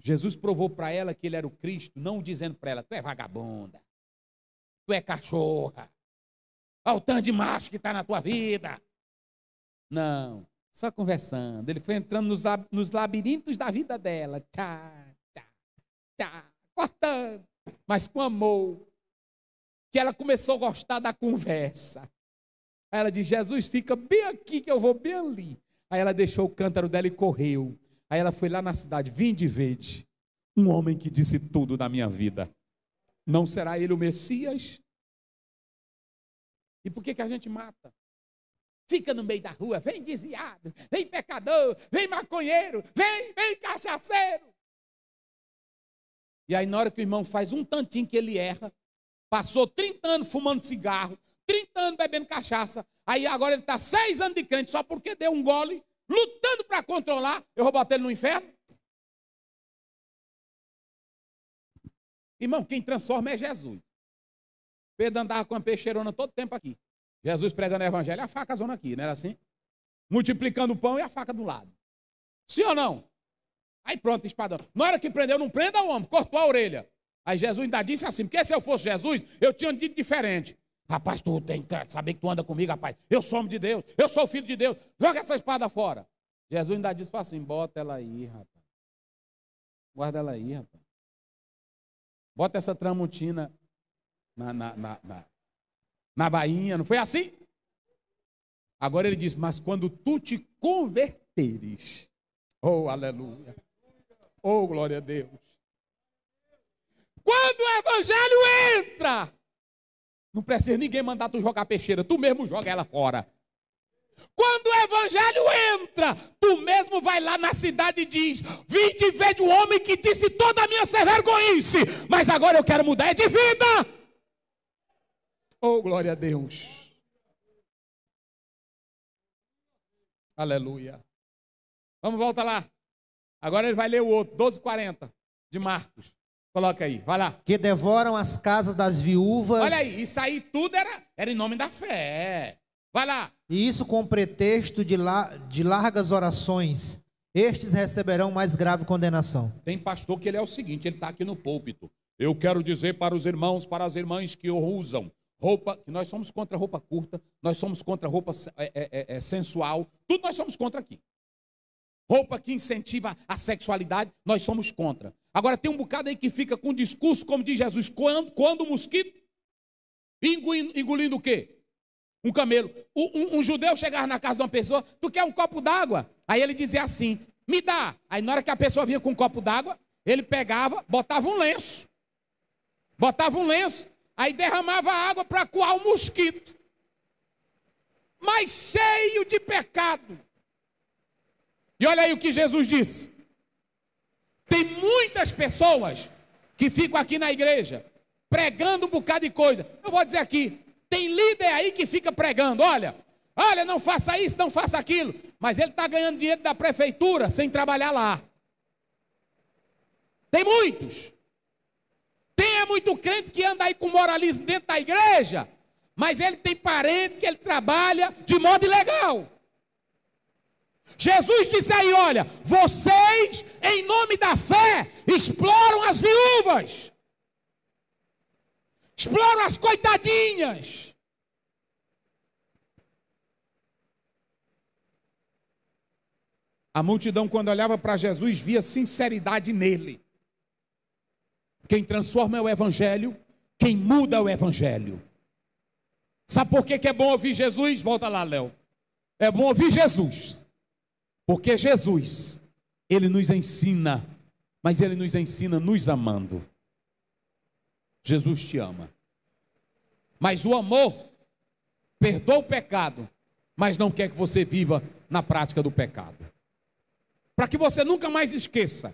Jesus provou para ela que ele era o Cristo, não dizendo para ela, tu é vagabunda, tu é cachorra, olha o tanto de macho que está na tua vida. Não, só conversando. Ele foi entrando nos labirintos da vida dela, cortando, mas com amor, que ela começou a gostar da conversa. Aí ela diz, Jesus, fica bem aqui que eu vou bem ali. Aí ela deixou o cântaro dela e correu. Aí ela foi lá na cidade, vinde e vede, um homem que disse tudo na minha vida. Não será ele o Messias? E por que a gente mata? Fica no meio da rua, vem desviado, vem pecador, vem maconheiro, vem cachaceiro. E aí na hora que o irmão faz um tantinho que ele erra, passou 30 anos fumando cigarro, 30 anos bebendo cachaça, aí agora ele está 6 anos de crente só porque deu um gole, lutando para controlar, eu vou bater ele no inferno? Irmão, quem transforma é Jesus. Pedro andava com a peixeirona todo tempo aqui. Jesus pregando o evangelho, a faca zona aqui, não era assim? Multiplicando o pão e a faca do lado. Sim ou não? Aí pronto, espadão. Na hora que prendeu, não prenda o homem, cortou a orelha. Aí Jesus ainda disse assim, porque se eu fosse Jesus, eu tinha dito diferente. Rapaz, tu tem que saber que tu anda comigo, rapaz. Eu sou homem de Deus, eu sou o filho de Deus. Joga essa espada fora. Jesus ainda disse assim, bota ela aí, rapaz. Guarda ela aí, rapaz. Bota essa tramontina na bainha, não foi assim? Agora ele diz, mas quando tu te converteres, oh aleluia, oh glória a Deus, quando o evangelho entra, não precisa ninguém mandar tu jogar peixeira, tu mesmo joga ela fora. Quando o evangelho entra, tu mesmo vai lá na cidade e diz, vinde e vede um homem que disse toda a minha vergonhice, mas agora eu quero mudar de vida. Oh, glória a Deus. Aleluia. Vamos voltar lá. Agora ele vai ler o outro, 12:40 de Marcos. Coloca aí, vai lá. Que devoram as casas das viúvas. Olha aí, isso aí tudo era em nome da fé. Vai lá. E isso com pretexto de largas orações. Estes receberão mais grave condenação. Tem pastor que ele é o seguinte, ele está aqui no púlpito. Eu quero dizer para os irmãos, para as irmãs que usam roupa, que nós somos contra roupa curta, nós somos contra roupa sensual, tudo nós somos contra aqui. Roupa que incentiva a sexualidade, nós somos contra. Agora tem um bocado aí que fica com discurso, como diz Jesus, quando o mosquito, engolindo o quê? Um camelo. Um judeu chegava na casa de uma pessoa, tu quer um copo d'água? Aí ele dizia assim, me dá. Aí na hora que a pessoa vinha com um copo d'água, ele pegava, botava um lenço, aí derramava água para coar o mosquito. Mas cheio de pecado. E olha aí o que Jesus disse. Tem muitas pessoas que ficam aqui na igreja, pregando um bocado de coisa. Eu vou dizer aqui, tem líder aí que fica pregando, olha, não faça isso, não faça aquilo. Mas ele está ganhando dinheiro da prefeitura sem trabalhar lá. Tem muitos. Tem muito crente que anda aí com moralismo dentro da igreja, mas ele tem parente que ele trabalha de modo ilegal. Jesus disse aí, olha, vocês, em nome da fé, exploram as viúvas, exploram as coitadinhas. A multidão, quando olhava para Jesus, via sinceridade nele. Quem transforma é o Evangelho, quem muda é o Evangelho. Sabe por que é bom ouvir Jesus? Volta lá, Léo. É bom ouvir Jesus, porque Jesus, Ele nos ensina, mas Ele nos ensina nos amando. Jesus te ama. Mas o amor perdoa o pecado, mas não quer que você viva na prática do pecado. Para que você nunca mais esqueça,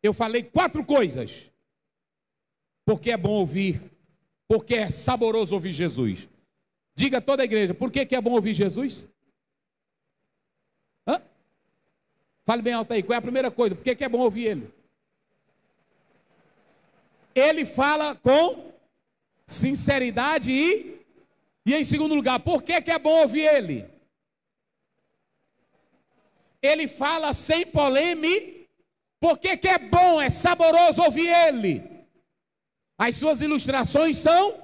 eu falei 4 coisas. Porque é bom ouvir, porque é saboroso ouvir Jesus. Diga a toda a igreja, por que é bom ouvir Jesus? Hã? Fale bem alto aí, qual é a primeira coisa? Por que é bom ouvir Ele? Ele fala com sinceridade e em segundo lugar, por que é bom ouvir Ele? Ele fala sem polêmica. Por que é bom, é saboroso ouvir Ele? As suas ilustrações são.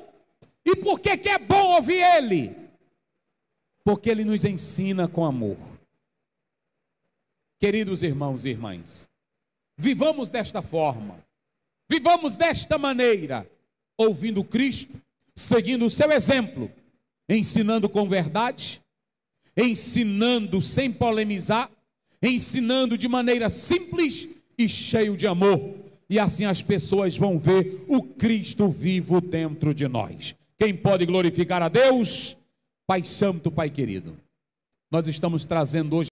E por que é bom ouvir Ele? Porque Ele nos ensina com amor. Queridos irmãos e irmãs, vivamos desta forma, vivamos desta maneira, ouvindo Cristo, seguindo o seu exemplo, ensinando com verdade, ensinando sem polemizar, ensinando de maneira simples e cheio de amor. E assim as pessoas vão ver o Cristo vivo dentro de nós. Quem pode glorificar a Deus? Pai Santo, Pai querido, nós estamos trazendo hoje